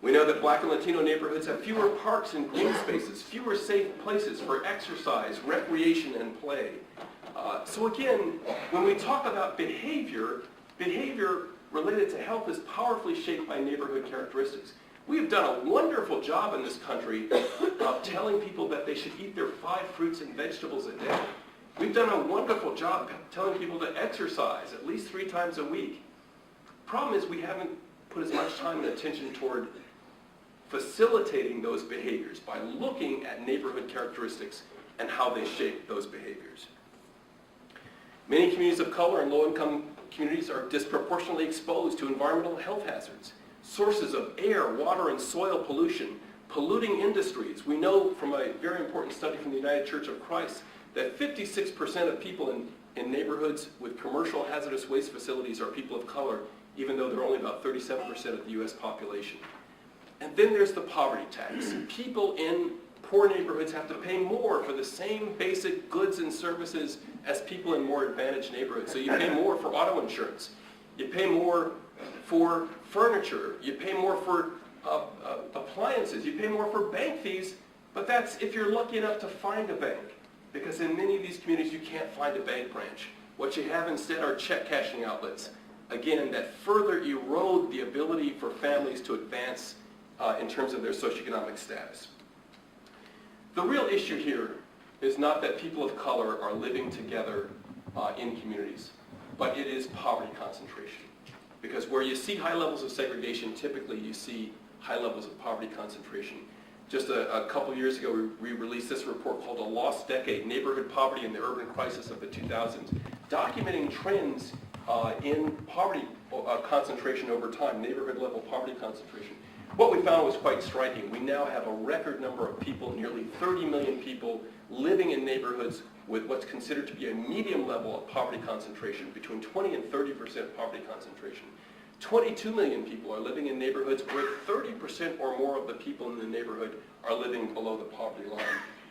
We know that Black and Latino neighborhoods have fewer parks and green spaces, fewer safe places for exercise, recreation, and play. So again, when we talk about behavior related to health is powerfully shaped by neighborhood characteristics. We have done a wonderful job in this country of telling people that they should eat their 5 fruits and vegetables a day. We've done a wonderful job telling people to exercise at least 3 times a week. Problem is, we haven't put as much time and attention toward facilitating those behaviors by looking at neighborhood characteristics and how they shape those behaviors. Many communities of color and low-income communities are disproportionately exposed to environmental health hazards, sources of air, water, and soil pollution, polluting industries. We know from a very important study from the United Church of Christ that 56% of people in neighborhoods with commercial hazardous waste facilities are people of color, even though they're only about 37% of the U.S. population. And then there's the poverty tax. People in poor neighborhoods have to pay more for the same basic goods and services as people in more advantaged neighborhoods. So you pay more for auto insurance, you pay more for furniture, you pay more for appliances, you pay more for bank fees, but that's if you're lucky enough to find a bank. Because in many of these communities you can't find a bank branch. What you have instead are check cashing outlets. Again, that further erode the ability for families to advance in terms of their socioeconomic status. The real issue here is not that people of color are living together in communities, but it is poverty concentration. Because where you see high levels of segregation, typically you see high levels of poverty concentration. Just a couple years ago, we released this report called A Lost Decade, Neighborhood Poverty and the Urban Crisis of the 2000s, documenting trends in poverty concentration over time, neighborhood-level poverty concentration. What we found was quite striking. We now have a record number of people, nearly 30 million people, living in neighborhoods with what's considered to be a medium level of poverty concentration, between 20 and 30% poverty concentration. 22 million people are living in neighborhoods where 30% or more of the people in the neighborhood are living below the poverty line.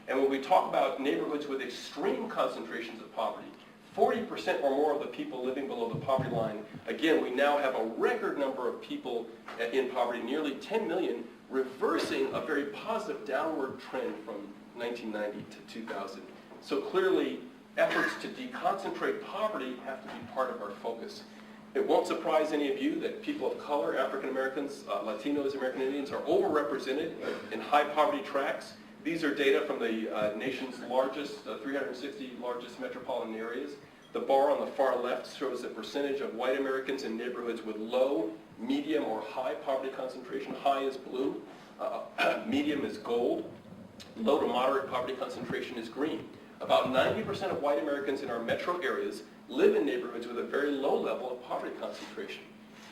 And when we talk about neighborhoods with extreme concentrations of poverty, 40% or more of the people living below the poverty line, again, we now have a record number of people in poverty, nearly 10 million, reversing a very positive downward trend from 1990 to 2000. So clearly, efforts to deconcentrate poverty have to be part of our focus. It won't surprise any of you that people of color, African Americans, Latinos, American Indians are overrepresented in high poverty tracts. These are data from the nation's largest, 360 largest metropolitan areas. The bar on the far left shows the percentage of white Americans in neighborhoods with low, medium, or high poverty concentration. High is blue, medium is gold, low to moderate poverty concentration is green. About 90% of white Americans in our metro areas live in neighborhoods with a very low level of poverty concentration.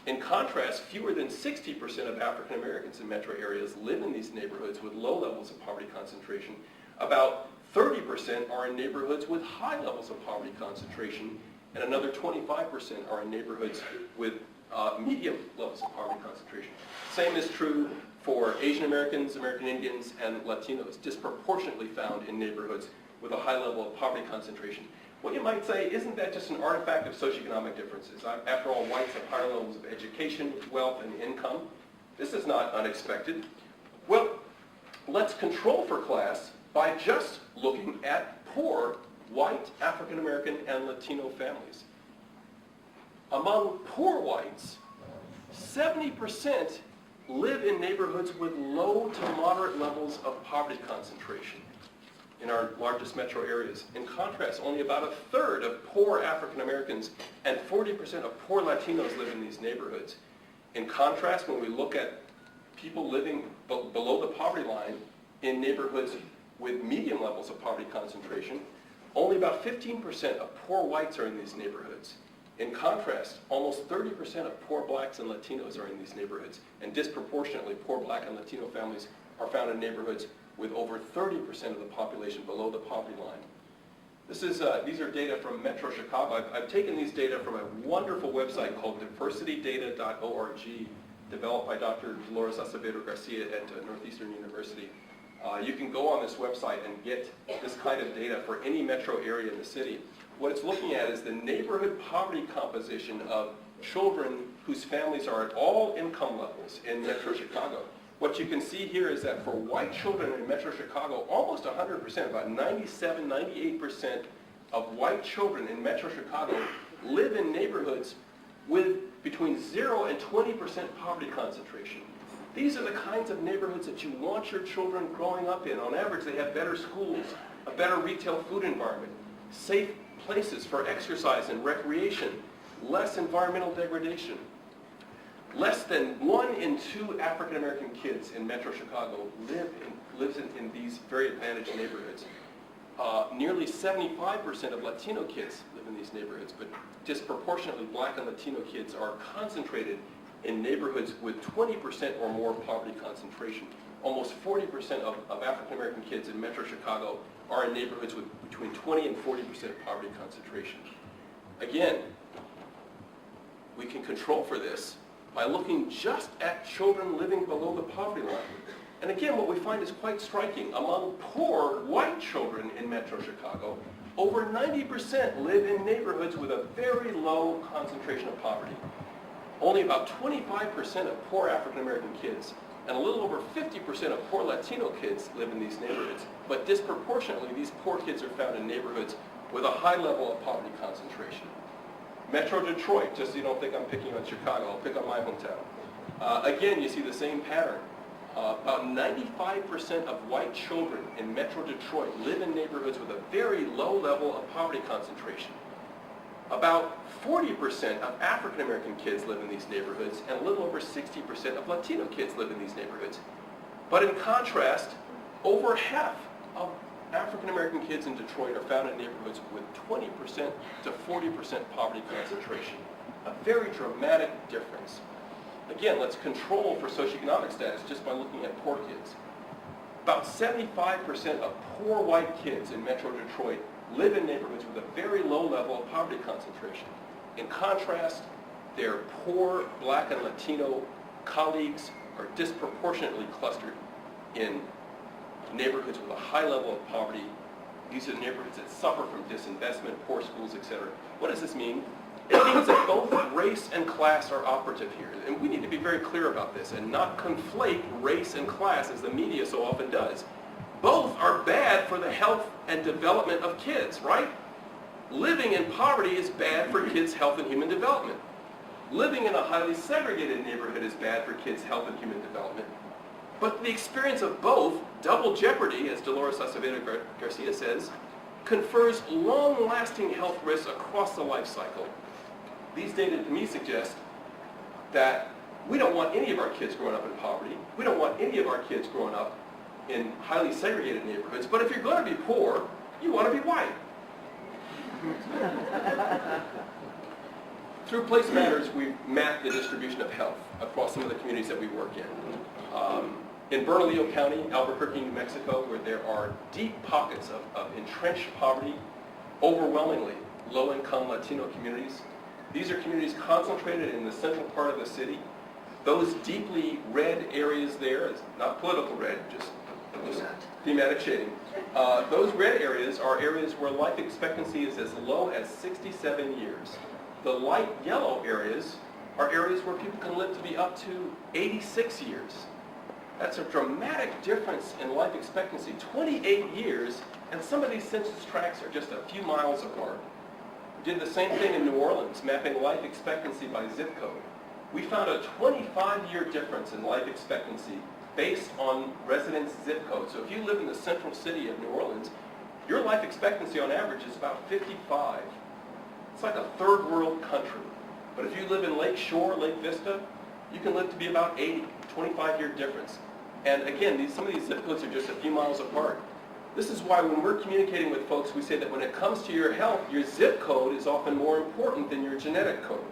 In contrast, fewer than 60% of African Americans in metro areas live in these neighborhoods with low levels of poverty concentration. About 30% are in neighborhoods with high levels of poverty concentration, and another 25% are in neighborhoods with medium levels of poverty concentration. Same is true for Asian Americans, American Indians, and Latinos, disproportionately found in neighborhoods with a high level of poverty concentration. What you might say, isn't that just an artifact of socioeconomic differences? After all, whites have higher levels of education, wealth, and income. This is not unexpected. Well, let's control for class by just looking at poor white African American and Latino families. Among poor whites, 70% live in neighborhoods with low to moderate levels of poverty concentration in our largest metro areas. In contrast, only about a third of poor African Americans and 40% of poor Latinos live in these neighborhoods. In contrast, when we look at people living below the poverty line in neighborhoods with medium levels of poverty concentration, only about 15% of poor whites are in these neighborhoods. In contrast, almost 30% of poor blacks and Latinos are in these neighborhoods, and disproportionately poor black and Latino families are found in neighborhoods with over 30% of the population below the poverty line. These are data from Metro Chicago. I've taken these data from a wonderful website called diversitydata.org, developed by Dr. Dolores Acevedo Garcia at Northeastern University. You can go on this website and get this kind of data for any metro area in the city. What it's looking at is the neighborhood poverty composition of children whose families are at all income levels in Metro Chicago. What you can see here is that for white children in Metro Chicago, almost 100%, about 97, 98% of white children in Metro Chicago live in neighborhoods with between 0 and 20% poverty concentration. These are the kinds of neighborhoods that you want your children growing up in. On average, they have better schools, a better retail food environment, safe places for exercise and recreation, less environmental degradation. Less than 1 in 2 African American kids in Metro Chicago lives in these very advantaged neighborhoods. Nearly 75% of Latino kids live in these neighborhoods, but disproportionately black and Latino kids are concentrated in neighborhoods with 20% or more poverty concentration. Almost 40% of African American kids in Metro Chicago are in neighborhoods with between 20 and 40% poverty concentration. Again, we can control for this by looking just at children living below the poverty line. And again, what we find is quite striking. Among poor white children in Metro Chicago, over 90% live in neighborhoods with a very low concentration of poverty. Only about 25% of poor African American kids and a little over 50% of poor Latino kids live in these neighborhoods. But disproportionately, these poor kids are found in neighborhoods with a high level of poverty concentration. Metro Detroit, just so you don't think I'm picking on Chicago, I'll pick on my hometown. Again, you see the same pattern. About 95% of white children in Metro Detroit live in neighborhoods with a very low level of poverty concentration. About 40% of African American kids live in these neighborhoods, and a little over 60% of Latino kids live in these neighborhoods. But in contrast, over half of African American kids in Detroit are found in neighborhoods with 20% to 40% poverty concentration. A very dramatic difference. Again, let's control for socioeconomic status just by looking at poor kids. About 75% of poor white kids in Metro Detroit live in neighborhoods with a very low level of poverty concentration. In contrast, their poor black and Latino colleagues are disproportionately clustered in neighborhoods with a high level of poverty. These are neighborhoods that suffer from disinvestment, poor schools, etc. What does this mean? It means that both race and class are operative here. And we need to be very clear about this and not conflate race and class as the media so often does. Both are bad for the health and development of kids, right? Living in poverty is bad for kids' health and human development. living in a highly segregated neighborhood is bad for kids' health and human development. But the experience of both, double jeopardy, as Dolores Acevedo Garcia says, confers long-lasting health risks across the life cycle. These data to me suggest that we don't want any of our kids growing up in poverty. We don't want any of our kids growing up in highly segregated neighborhoods. But if you're going to be poor, you want to be white. Through Place Matters, we've mapped the distribution of health across some of the communities that we work in Bernalillo County, Albuquerque, New Mexico, where there are deep pockets of entrenched poverty, overwhelmingly low-income Latino communities. These are communities concentrated in the central part of the city. Those deeply red areas there, it's not political red, just thematic shading. Those red areas are areas where life expectancy is as low as 67 years. The light yellow areas are areas where people can live to be up to 86 years. That's a dramatic difference in life expectancy, 28 years, and some of these census tracts are just a few miles apart. We did the same thing in New Orleans, mapping life expectancy by zip code. We found a 25-year difference in life expectancy based on residents' zip code. So if you live in the central city of New Orleans, your life expectancy on average is about 55. It's like a third world country. But if you live in Lake Shore, Lake Vista, you can live to be about 80, 25-year difference. And again, some of these zip codes are just a few miles apart. This is why when we're communicating with folks, we say that when it comes to your health, your zip code is often more important than your genetic code.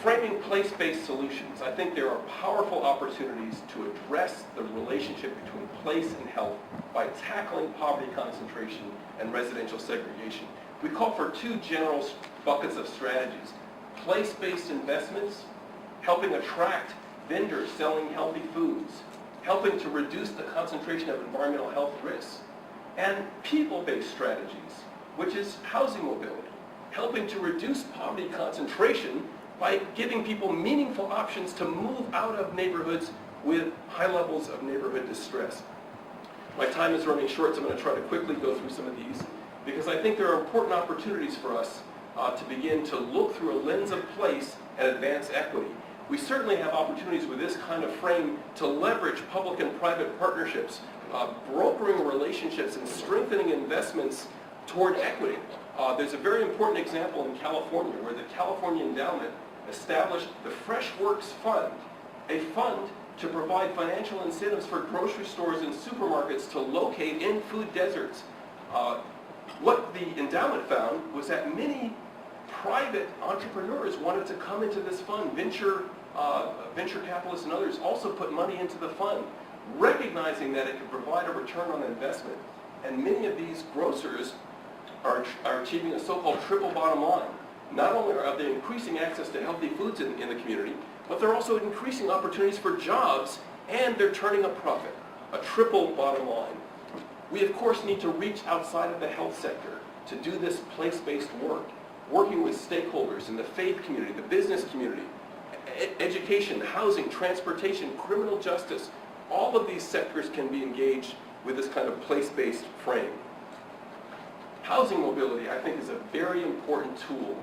Framing place-based solutions. I think there are powerful opportunities to address the relationship between place and health by tackling poverty concentration and residential segregation. We call for two general buckets of strategies. Place-based investments, helping attract vendors selling healthy foods, helping to reduce the concentration of environmental health risks, and people-based strategies, which is housing mobility, helping to reduce poverty concentration by giving people meaningful options to move out of neighborhoods with high levels of neighborhood distress. My time is running short, so I'm going to try to quickly go through some of these, because I think there are important opportunities for us to begin to look through a lens of place and advance equity. We certainly have opportunities with this kind of frame to leverage public and private partnerships, brokering relationships and strengthening investments toward equity. There's a very important example in California where the California Endowment established the Fresh Works Fund, a fund to provide financial incentives for grocery stores and supermarkets to locate in food deserts. What the endowment found was that many private entrepreneurs wanted to come into this fund. Venture capitalists and others also put money into the fund, recognizing that it could provide a return on investment. And many of these grocers are achieving a so-called triple bottom line. Not only are they increasing access to healthy foods in the community, but they're also increasing opportunities for jobs, and they're turning a profit, a triple bottom line. We, of course, need to reach outside of the health sector to do this place-based work, working with stakeholders in the faith community, the business community, education, housing, transportation, criminal justice. All of these sectors can be engaged with this kind of place-based frame. Housing mobility, I think, is a very important tool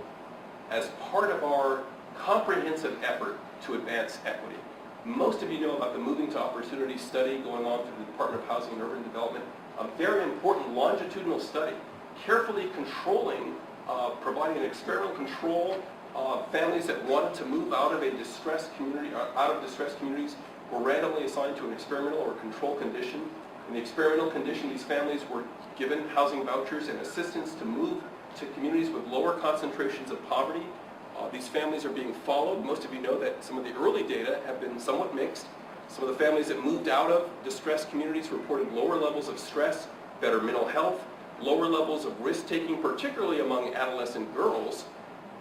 as part of our comprehensive effort to advance equity. Most of you know about the Moving to Opportunity study going on through the Department of Housing and Urban Development, a very important longitudinal study, carefully controlling, providing an experimental control. Families that wanted to move out of a distressed community, out of distressed communities, were randomly assigned to an experimental or control condition. In the experimental condition, these families were given housing vouchers and assistance to move to communities with lower concentrations of poverty. These families are being followed. Most of you know that some of the early data have been somewhat mixed. Some of the families that moved out of distressed communities reported lower levels of stress, better mental health, lower levels of risk-taking, particularly among adolescent girls.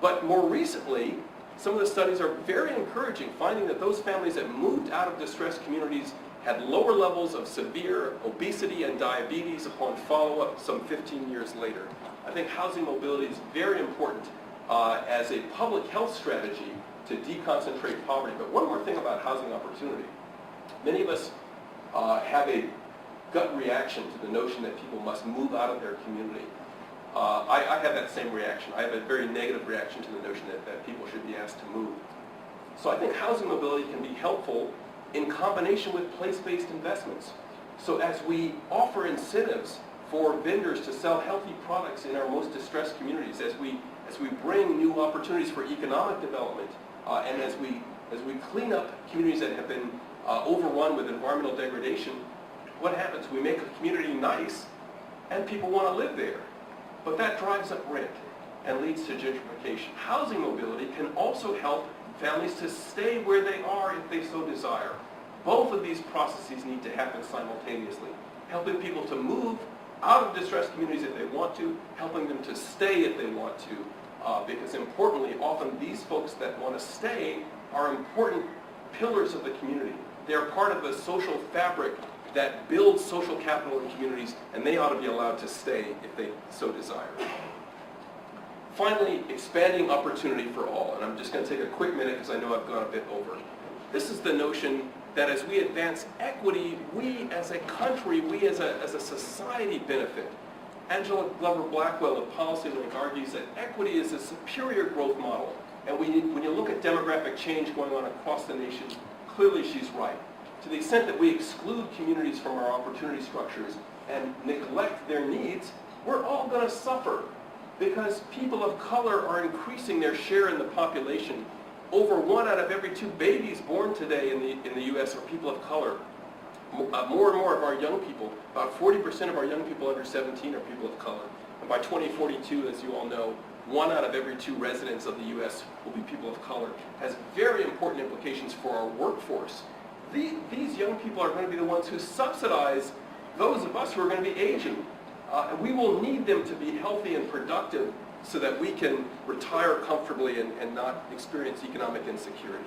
But more recently, some of the studies are very encouraging, finding that those families that moved out of distressed communities had lower levels of severe obesity and diabetes upon follow-up some 15 years later. I think housing mobility is very important as a public health strategy to deconcentrate poverty. But one more thing about housing opportunity. Many of us have a gut reaction to the notion that people must move out of their community. I have that same reaction. I have a very negative reaction to the notion that people should be asked to move. So I think housing mobility can be helpful in combination with place-based investments. So as we offer incentives for vendors to sell healthy products in our most distressed communities, as we bring new opportunities for economic development, and as we clean up communities that have been overrun with environmental degradation, what happens? We make a community nice, and people want to live there. But that drives up rent and leads to gentrification. Housing mobility can also help families to stay where they are if they so desire. Both of these processes need to happen simultaneously. Helping people to move out of distressed communities if they want to, helping them to stay if they want to, because importantly, often these folks that want to stay are important pillars of the community. They're part of the social fabric that builds social capital in communities, and they ought to be allowed to stay if they so desire. Finally, expanding opportunity for all, and I'm just going to take a quick minute because I know I've gone a bit over. This is the notion that as we advance equity, we as a country, we as a society benefit. Angela Glover-Blackwell of PolicyLink argues that equity is a superior growth model, and when you look at demographic change going on across the nation, clearly she's right. To the extent that we exclude communities from our opportunity structures and neglect their needs, we're all going to suffer because people of color are increasing their share in the population. Over 1 out of every 2 babies born today in the U.S. are people of color. More and more of our young people, about 40% of our young people under 17 are people of color. And by 2042, as you all know, 1 out of every 2 residents of the U.S. will be people of color. Has very important implications for our workforce. These young people are going to be the ones who subsidize those of us who are going to be aging. And we will need them to be healthy and productive so that we can retire comfortably and not experience economic insecurity.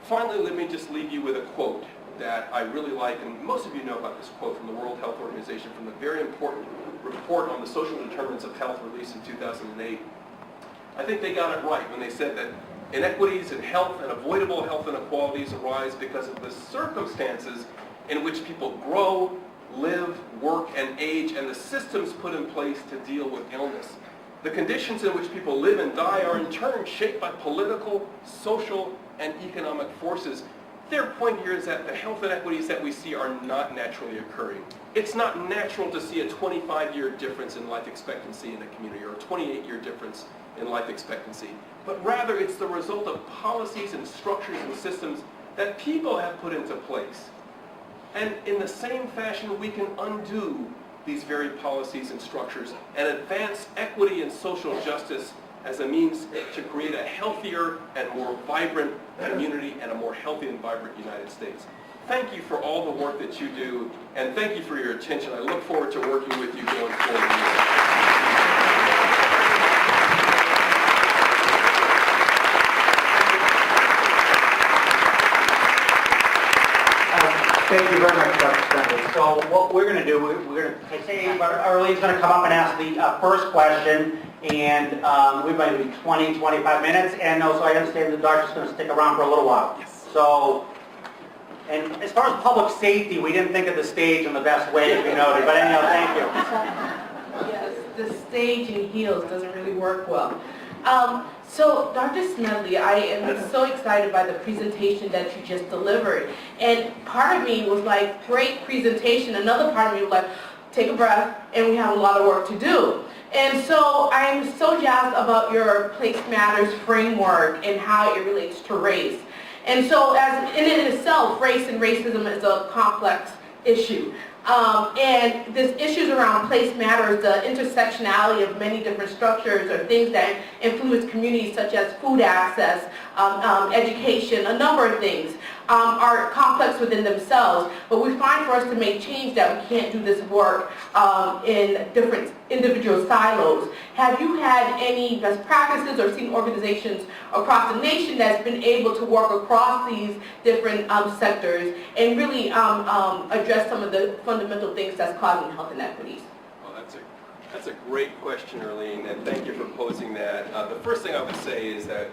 Finally, let me just leave you with a quote that I really like, and most of you know about this quote from the World Health Organization from the very important report on the social determinants of health released in 2008. I think they got it right when they said that inequities in health and avoidable health inequalities arise because of the circumstances in which people grow, live, work, and age, and the systems put in place to deal with illness. The conditions in which people live and die are in turn shaped by political, social, and economic forces. Their point here is that the health inequities that we see are not naturally occurring. It's not natural to see a 25-year difference in life expectancy in a community or a 28-year difference in life expectancy, but rather it's the result of policies and structures and systems that people have put into place. And in the same fashion, we can undo these very policies and structures and advance equity and social justice as a means to create a healthier and more vibrant community and a more healthy and vibrant United States. Thank you for all the work that you do, and thank you for your attention. I look forward to working with you going forward. Thank you very much, Dr. Smedley. So what we're going to do, we're going to say Arlene's going to come up and ask the first question, and we're going to be 20, 25 minutes, and also I understand the doctor's going to stick around for a little while. Yes. So, and as far as public safety, we didn't think of the stage in the best way, as we noted, but anyhow, thank you. Yes, the stage in heels doesn't really work well. So, Dr. Smedley, I am so excited by the presentation that you just delivered. And part of me was like, great presentation. Another part of me was like, take a breath, and we have a lot of work to do. And so I'm so jazzed about your Place Matters framework and how it relates to race. And so as in itself, race and racism is a complex issue. And this issues around place matters, the intersectionality of many different structures or things that influence communities such as food access, education, a number of things are complex within themselves. But we find for us to make change that we can't do this work in different individual silos. Have you had any best practices or seen organizations across the nation that's been able to work across these different sectors and really address some of the fundamental things that's causing health inequities? Well, that's a great question, Arlene, and thank you for posing that. The first thing I would say is that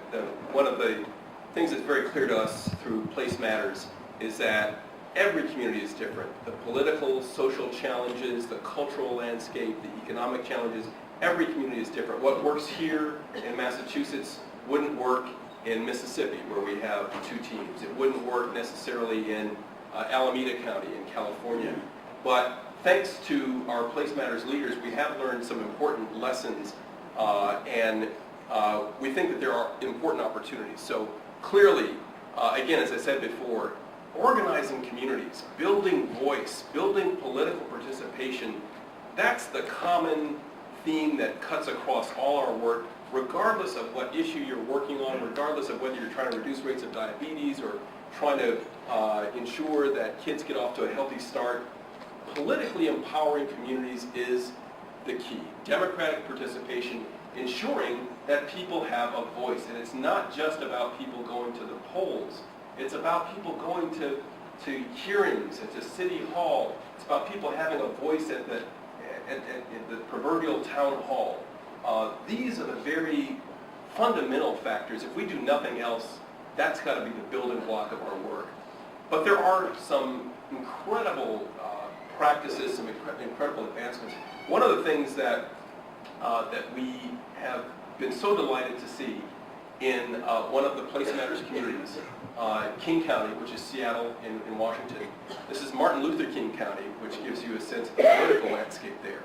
one of the things that's very clear to us through Place Matters is that every community is different. The political, social challenges, the cultural landscape, the economic challenges, every community is different. What works here in Massachusetts wouldn't work in Mississippi, where we have 2 teams. It wouldn't work necessarily in Alameda County in California. But thanks to our Place Matters leaders, we have learned some important lessons, and we think that there are important opportunities. So clearly, again, as I said before, organizing communities, building voice, building political participation, that's the common theme that cuts across all our work, regardless of what issue you're working on, regardless of whether you're trying to reduce rates of diabetes or trying to ensure that kids get off to a healthy start. Politically empowering communities is the key. Democratic participation, ensuring that people have a voice. And it's not just about people going to the polls. It's about people going to hearings, at City Hall. It's about people having a voice at the proverbial town hall. These are the very fundamental factors. If we do nothing else, that's got to be the building block of our work. But there are some incredible practices, some incredible advancements. One of the things that we have been so delighted to see in one of the Place Matters communities, King County, which is Seattle in Washington. This is Martin Luther King County, which gives you a sense of the political landscape there.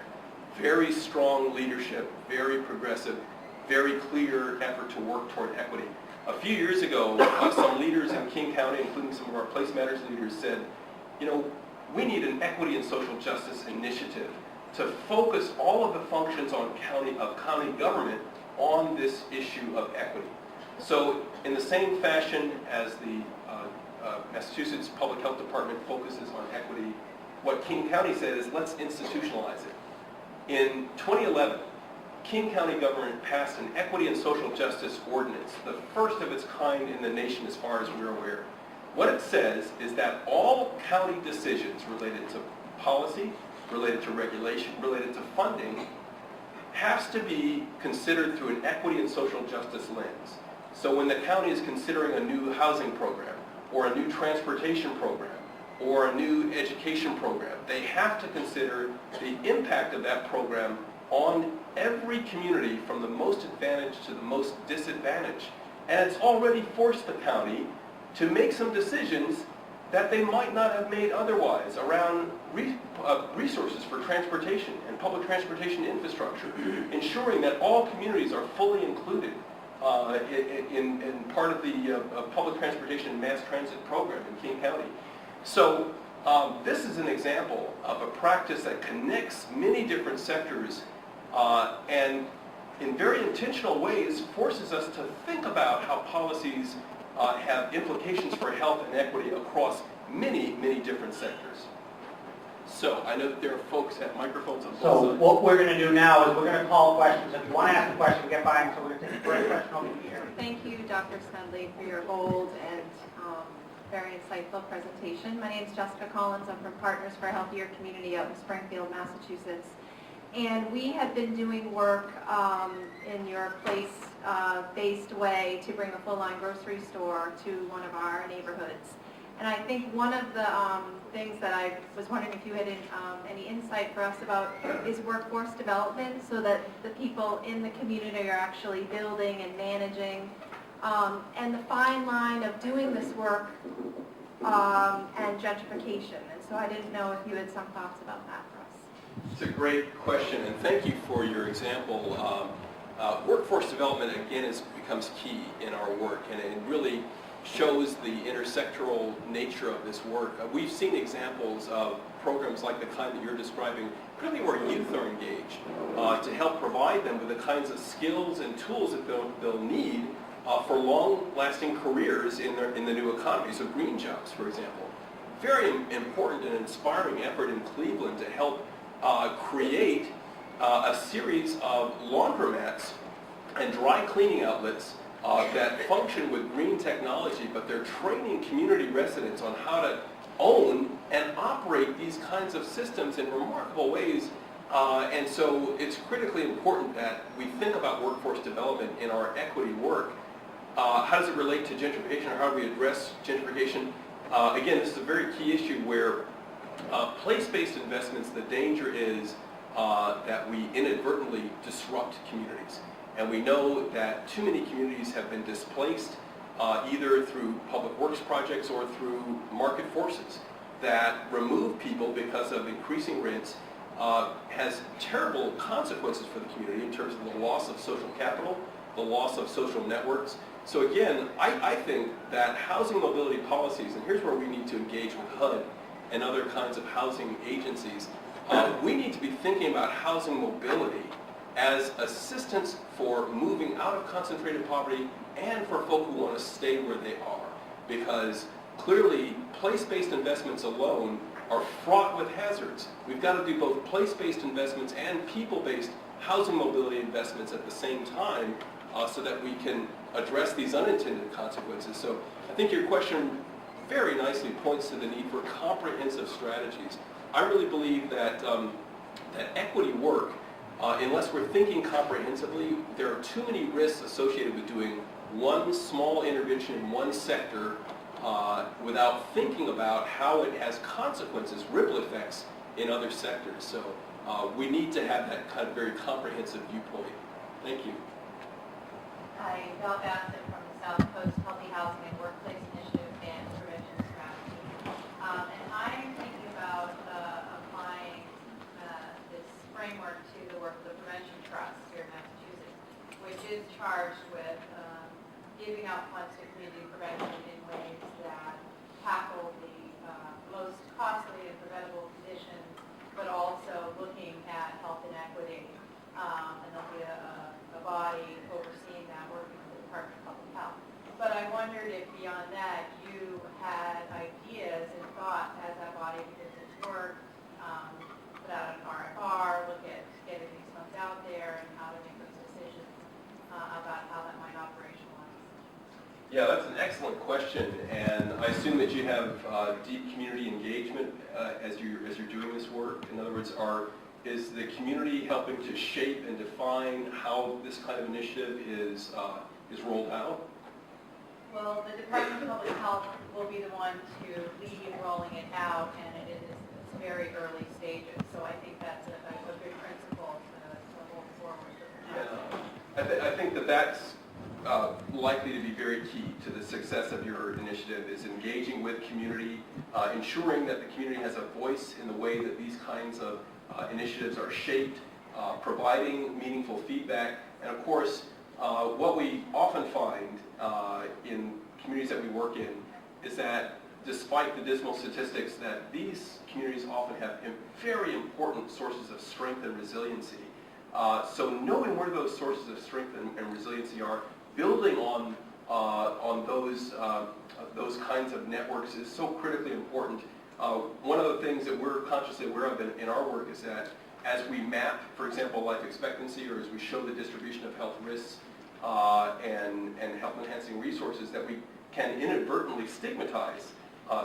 Very strong leadership, very progressive, very clear effort to work toward equity. A few years ago, some leaders in King County, including some of our Place Matters leaders, said, you know, we need an equity and social justice initiative to focus all of the functions of county government on this issue of equity. So in the same fashion as the Massachusetts Public Health Department focuses on equity, what King County said is let's institutionalize it. In 2011, King County government passed an equity and social justice ordinance, the first of its kind in the nation as far as we're aware. What it says is that all county decisions related to policy, related to regulation, related to funding, has to be considered through an equity and social justice lens. So when the county is considering a new housing program, or a new transportation program, or a new education program, they have to consider the impact of that program on every community from the most advantaged to the most disadvantaged. And it's already forced the county to make some decisions that they might not have made otherwise around resources for transportation and public transportation infrastructure, ensuring that all communities are fully included in part of the public transportation and mass transit program in King County. So this is an example of a practice that connects many different sectors and in very intentional ways forces us to think about how policies have implications for health and equity across many, many different sectors. So I know that there are folks at microphones on both So sides. what we're going to do now is we're going to call questions. If you want to ask a question, get by. So we're going to take the first question over here. Thank you, Dr. Smedley, for your bold and very insightful presentation. My name is Jessica Collins. I'm from Partners for a Healthier Community out in Springfield, Massachusetts. And we have been doing work in your place-based way to bring a full-line grocery store to one of our neighborhoods. And I think one of the things that I was wondering if you had any insight for us about is workforce development, so that the people in the community are actually building and managing, and the fine line of doing this work and gentrification. And so I didn't know if you had some thoughts about that for us. It's a great question, and thank you for your example. Workforce development, again, becomes key in our work, and it really shows the intersectoral nature of this work. We've seen examples of programs like the kind that you're describing, really where youth are engaged to help provide them with the kinds of skills and tools that they'll need for long-lasting careers in the new economy. So green jobs, for example. Very important and inspiring effort in Cleveland to help create a series of laundromats and dry cleaning outlets that function with green technology, but they're training community residents on how to own and operate these kinds of systems in remarkable ways. And so it's critically important that we think about workforce development in our equity work. How does it relate to gentrification, or how do we address gentrification? Again, this is a very key issue where place-based investments, the danger is that we inadvertently disrupt communities. And we know that too many communities have been displaced either through public works projects or through market forces that remove people because of increasing rents, has terrible consequences for the community in terms of the loss of social capital, the loss of social networks. So again, I think that housing mobility policies, and here's where we need to engage with HUD and other kinds of housing agencies, we need to be thinking about housing mobility as assistance for moving out of concentrated poverty and for folk who want to stay where they are. Because clearly, place-based investments alone are fraught with hazards. We've got to do both place-based investments and people-based housing mobility investments at the same time so that we can address these unintended consequences. So I think your question very nicely points to the need for comprehensive strategies. I really believe that, that equity work, unless we're thinking comprehensively, there are too many risks associated with doing one small intervention in one sector without thinking about how it has consequences, ripple effects in other sectors. So we need to have that kind of very comprehensive viewpoint. Thank you. Hi, Belle Bassett from the South Coast Healthy Housing and Workplace Initiative and Prevention Strategy. And I'm thinking about applying this framework to the work of the Prevention Trust here in Massachusetts, which is charged with giving out funds to community prevention in ways that tackle the most costly and preventable conditions, but also looking at health inequity. And there'll be a body overseeing that, working with the Department of Public Health. But I wondered if beyond that you had ideas and thoughts as that body did its work, put out an RFR, look at getting these funds out there and how to make those decisions about how that might operationalize. Yeah, that's an excellent question, and I assume that you have deep community engagement as you're doing this work. In other words, is the community helping to shape and define how this kind of initiative is rolled out? Well, the Department of Public Health will be the one to lead rolling it out, and it's very early stages. So I think that's a good principle to hold forward. Yeah, I think that that's likely to be very key to the success of your initiative, is engaging with community, ensuring that the community has a voice in the way that these kinds of initiatives are shaped, providing meaningful feedback, and of course, what we often find in communities that we work in is that despite the dismal statistics, that these communities often have very important sources of strength and resiliency. So knowing where those sources of strength and resiliency are, building on those kinds of networks is so critically important. One of the things that we're consciously aware of in our work is that as we map, for example, life expectancy, or as we show the distribution of health risks and health-enhancing resources, that we can inadvertently stigmatize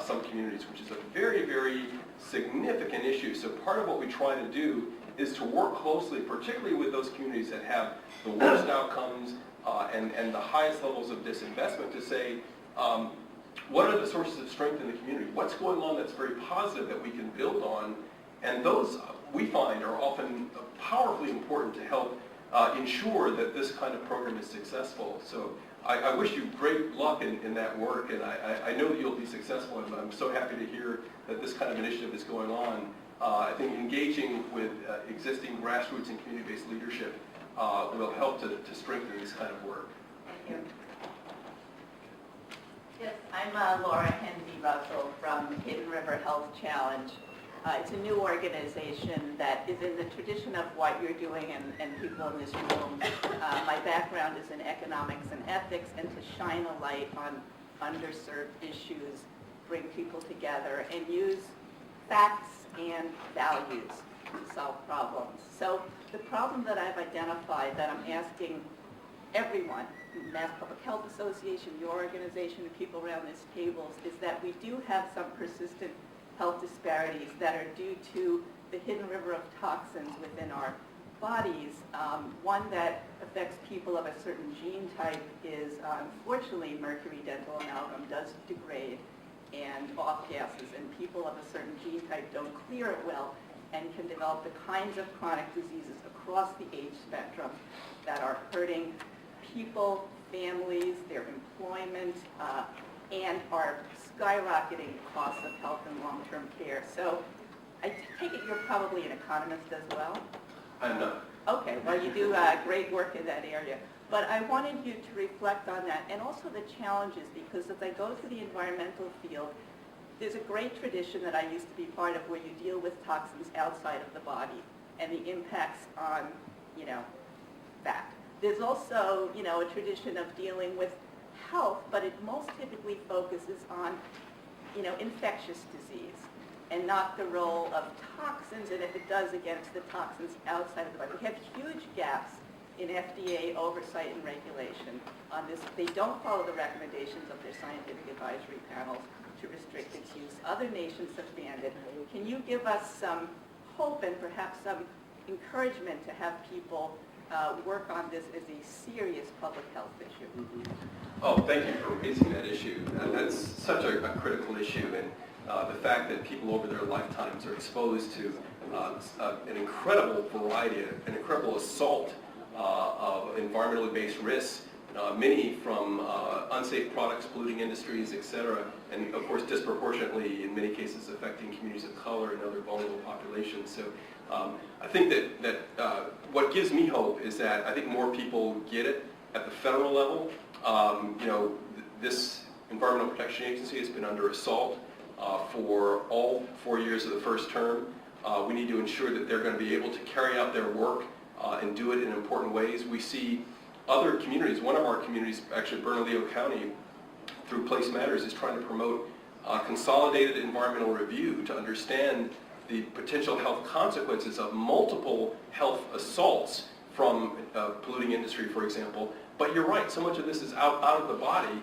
some communities, which is a very, very significant issue. So part of what we try to do is to work closely, particularly with those communities that have the worst outcomes and the highest levels of disinvestment, to say, what are the sources of strength in the community? What's going on that's very positive that we can build on? And those, we find, are often powerfully important to help ensure that this kind of program is successful. So I wish you great luck in that work, and I know that you'll be successful, and I'm so happy to hear that this kind of initiative is going on. I think engaging with existing grassroots and community-based leadership will help to strengthen this kind of work. Thank you. Yes, I'm Laura Hendy Russell from Hidden River Health Challenge. It's a new organization that is in the tradition of what you're doing and people in this room. My background is in economics and ethics, and to shine a light on underserved issues, bring people together, and use facts and values to solve problems. So the problem that I've identified that I'm asking everyone, Mass Public Health Association, your organization, and people around this table, is that we do have some persistent health disparities that are due to the hidden river of toxins within our bodies. One that affects people of a certain gene type is, unfortunately, mercury dental amalgam does degrade and off gases, and people of a certain gene type don't clear it well. and can develop the kinds of chronic diseases across the age spectrum that are hurting people, families, their employment, and are skyrocketing costs of health and long-term care. So I take it you're probably an economist as well? I'm not. Okay, well, you do great work in that area. But I wanted you to reflect on that and also the challenges, because as I go to the environmental field, there's a great tradition that I used to be part of where you deal with toxins outside of the body and the impacts on, that. There's also, a tradition of dealing with health, but it most typically focuses on, infectious disease and not the role of toxins, and if it does, against the toxins outside of the body. We have huge gaps in FDA oversight and regulation on this. They don't follow the recommendations of their scientific advisory panels to restrict its use. Other nations have banned it. Can you give us some hope and perhaps some encouragement to have people work on this as a serious public health issue? Oh, thank you for raising that issue. That's such a critical issue, and the fact that people over their lifetimes are exposed to an incredible variety, an incredible assault of environmentally based risks, many from unsafe products, polluting industries, et cetera, and of course disproportionately in many cases affecting communities of color and other vulnerable populations. So I think that what gives me hope is that I think more people get it at the federal level. This Environmental Protection Agency has been under assault for all 4 years of the first term. We need to ensure that they're going to be able to carry out their work and do it in important ways. We see other communities, one of our communities, actually Bernalillo County, through Place Matters, is trying to promote consolidated environmental review to understand the potential health consequences of multiple health assaults from polluting industry, for example. But you're right, so much of this is out of the body.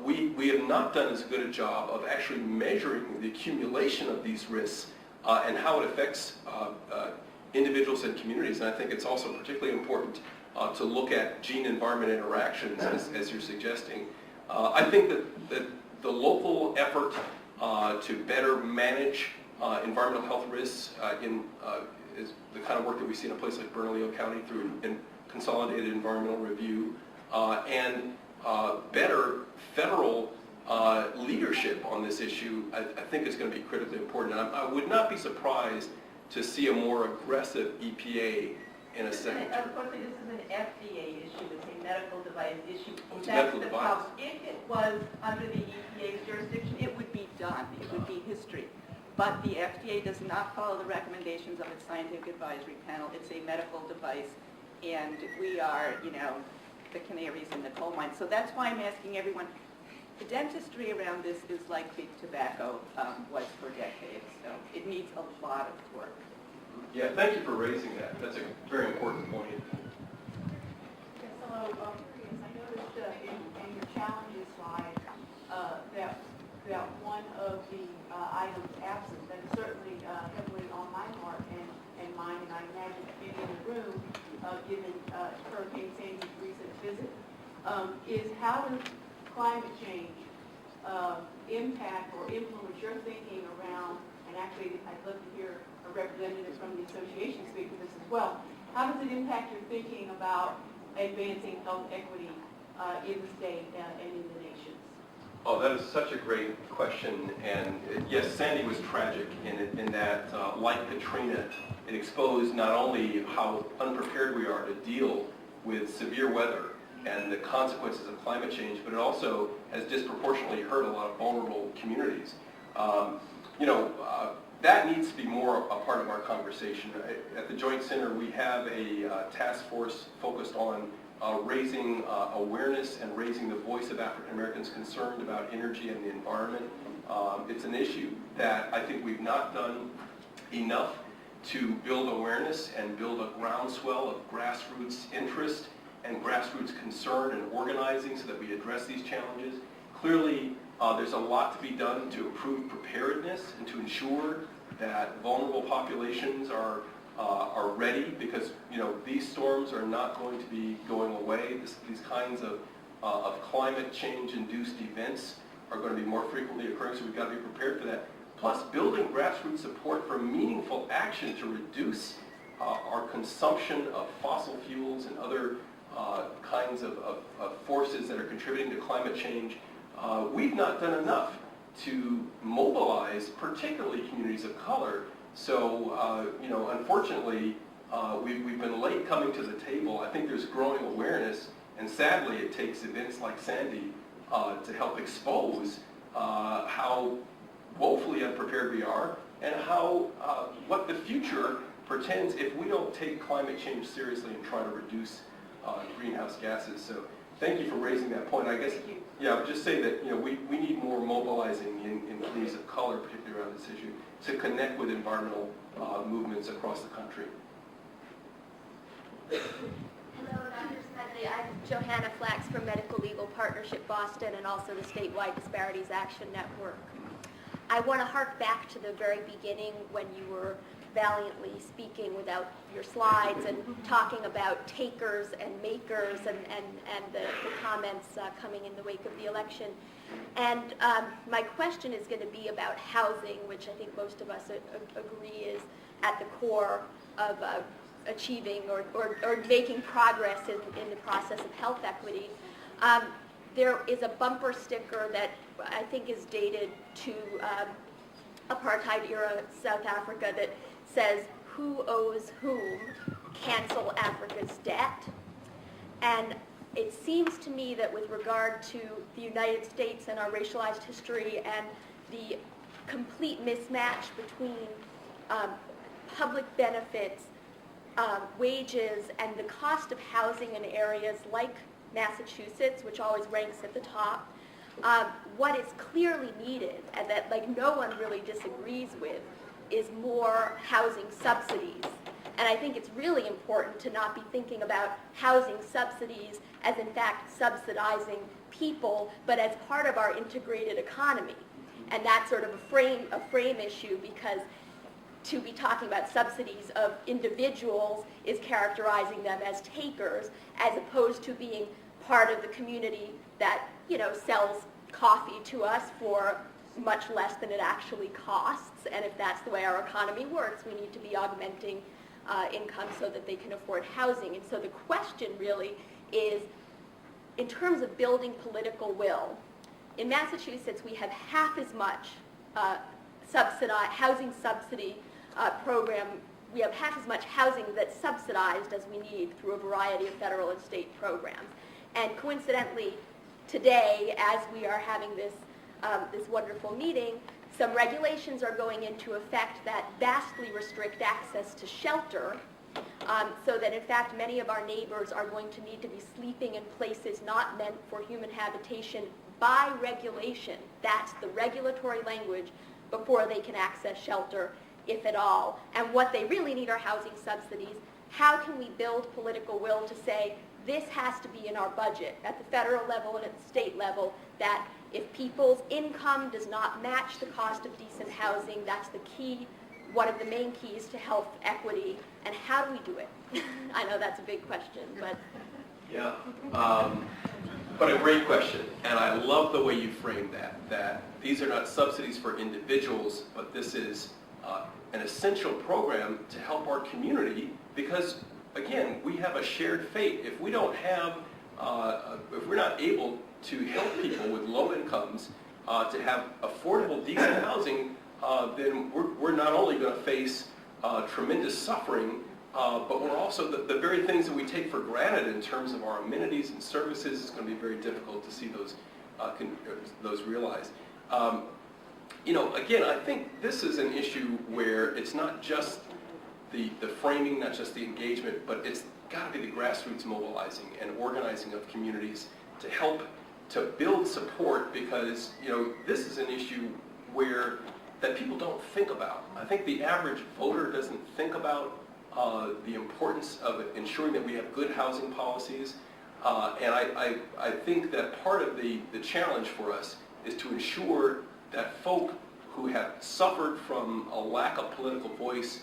We have not done as good a job of actually measuring the accumulation of these risks and how it affects individuals and communities. And I think it's also particularly important to look at gene-environment interactions, as you're suggesting. I think that the local effort to better manage environmental health risks is the kind of work that we see in a place like Bernalillo County through consolidated environmental review and better federal leadership on this issue, I think is going to be critically important. And I would not be surprised to see a more aggressive EPA in a second. Unfortunately, this is an FDA issue. It's a medical device issue. Oh, it's a medical the device. problem. If it was under the EPA's jurisdiction, it would be done. It would be history. But the FDA does not follow the recommendations of its scientific advisory panel. It's a medical device, and we are, the canaries in the coal mine. So that's why I'm asking everyone. The dentistry around this is like big tobacco was for decades. So it needs a lot of work. Yeah, thank you for raising that. That's a very important point. Yes, hello. I noticed in your challenges slide that one of the items absent, that is certainly heavily on my part and mine, and I imagine many in the room, given Hurricane Sandy's recent visit, is how does climate change impact or influence your thinking around, and actually I'd love to hear a representative from the association speak to this as well. How does it impact your thinking about advancing health equity in the state and in the nations? Oh, that is such a great question. And yes, Sandy was tragic in that, like Katrina, it exposed not only how unprepared we are to deal with severe weather and the consequences of climate change, but it also has disproportionately hurt a lot of vulnerable communities. That needs to be more a part of our conversation. At the Joint Center, we have a task force focused on raising awareness and raising the voice of African Americans concerned about energy and the environment. It's an issue that I think we've not done enough to build awareness and build a groundswell of grassroots interest and grassroots concern and organizing so that we address these challenges. Clearly, there's a lot to be done to improve preparedness and to ensure that vulnerable populations are ready, because these storms are not going to be going away. These kinds of climate change induced events are going to be more frequently occurring, so we've got to be prepared for that. plus building grassroots support for meaningful action to reduce our consumption of fossil fuels and other kinds of forces that are contributing to climate change. We've not done enough to mobilize particularly communities of color. So, you know, unfortunately, we've been late coming to the table. I think there's growing awareness, and sadly it takes events like Sandy to help expose how woefully unprepared we are and how what the future portends if we don't take climate change seriously and try to reduce greenhouse gases. So thank you for raising that point. I guess, yeah, I would just say that, you know, we need more mobilizing in communities of color, particularly around this issue, to connect with environmental movements across the country. Hello, Dr. Smedley. I'm Johanna Flax from Medical Legal Partnership Boston and also the Statewide Disparities Action Network. I want to hark back to the very beginning when you were valiantly speaking without your slides and talking about takers and makers and the comments coming in the wake of the election. And my question is going to be about housing, which I think most of us agree is at the core of achieving or making progress in the process of health equity. There is a bumper sticker that I think is dated to apartheid era South Africa that says, "Who owes whom? Cancel Africa's debt." And it seems to me that with regard to the United States and our racialized history and the complete mismatch between public benefits, wages, and the cost of housing in areas like Massachusetts, which always ranks at the top, what is clearly needed, and that no one really disagrees with, is more housing subsidies. And I think it's really important to not be thinking about housing subsidies as in fact subsidizing people, but as part of our integrated economy. And that's sort of a frame issue, because to be talking about subsidies of individuals is characterizing them as takers, as opposed to being part of the community that, you know, sells coffee to us for much less than it actually costs. And if that's the way our economy works, we need to be augmenting income so that they can afford housing. And so the question really is, in terms of building political will, in Massachusetts we have half as much housing subsidy program. We have half as much housing that's subsidized as we need through a variety of federal and state programs. And coincidentally, today, as we are having this wonderful meeting, some regulations are going into effect that vastly restrict access to shelter, so that in fact many of our neighbors are going to need to be sleeping in places not meant for human habitation by regulation. That's the regulatory language before they can access shelter, if at all. And what they really need are housing subsidies. How can we build political will to say, this has to be in our budget at the federal level and at the state level, that if people's income does not match the cost of decent housing, that's the key, one of the main keys to health equity. And how do we do it? I know that's a big question, but... Yeah, but a great question, and I love the way you framed that these are not subsidies for individuals, but this is an essential program to help our community, because again, we have a shared fate. If we don't have, if we're not able to help people with low incomes to have affordable, decent housing, then we're not only going to face tremendous suffering, but we're also, the very things that we take for granted in terms of our amenities and services, it's going to be very difficult to see those realized. You know, again, I think this is an issue where it's not just the framing, not just the engagement, but it's got to be the grassroots mobilizing and organizing of communities to help to build support, because, you know, this is an issue that people don't think about. I think the average voter doesn't think about the importance of ensuring that we have good housing policies, and I think that part of the challenge for us is to ensure that folk who have suffered from a lack of political voice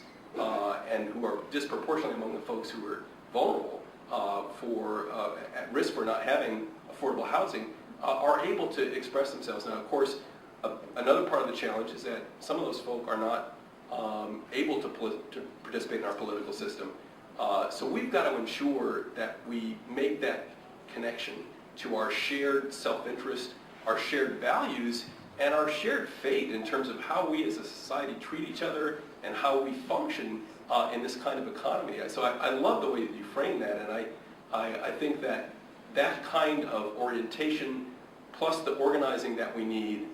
and who are disproportionately among the folks who are vulnerable at risk for not having affordable housing are able to express themselves. Now, of course, Another part of the challenge is that some of those folk are not able to participate in our political system. So we've got to ensure that we make that connection to our shared self-interest, our shared values, and our shared fate in terms of how we as a society treat each other and how we function in this kind of economy. So I love the way that you frame that, and I think that that kind of orientation plus the organizing that we need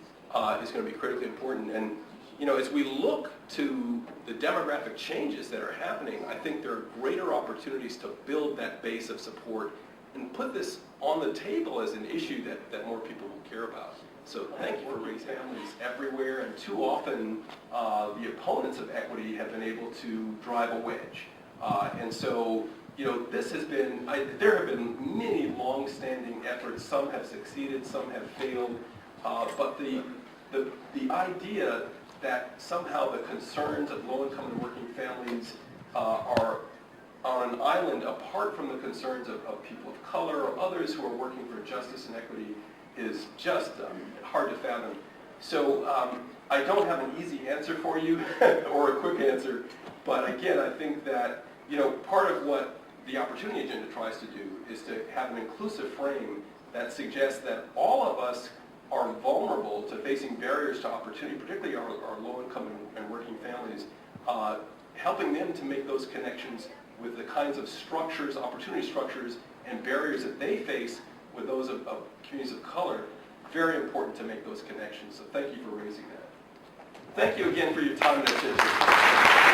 is going to be critically important. And you know, as we look to the demographic changes that are happening, I think there are greater opportunities to build that base of support and put this on the table as an issue that more people will care about. So thank you for raising families everywhere, and too often the opponents of equity have been able to drive a wedge. And so, you know, this has been, there have been many long-standing efforts. Some have succeeded, some have failed, but the idea that somehow the concerns of low-income and working families are on an island apart from the concerns of people of color or others who are working for justice and equity is just hard to fathom. So I don't have an easy answer for you or a quick answer, but again, I think that, you know, part of what the Opportunity Agenda tries to do is to have an inclusive frame that suggests that all of us are vulnerable to facing barriers to opportunity, particularly our low-income and working families, helping them to make those connections with the kinds of structures, opportunity structures, and barriers that they face with those of communities of color. Very important to make those connections. So thank you for raising that. Thank you again for your time and attention.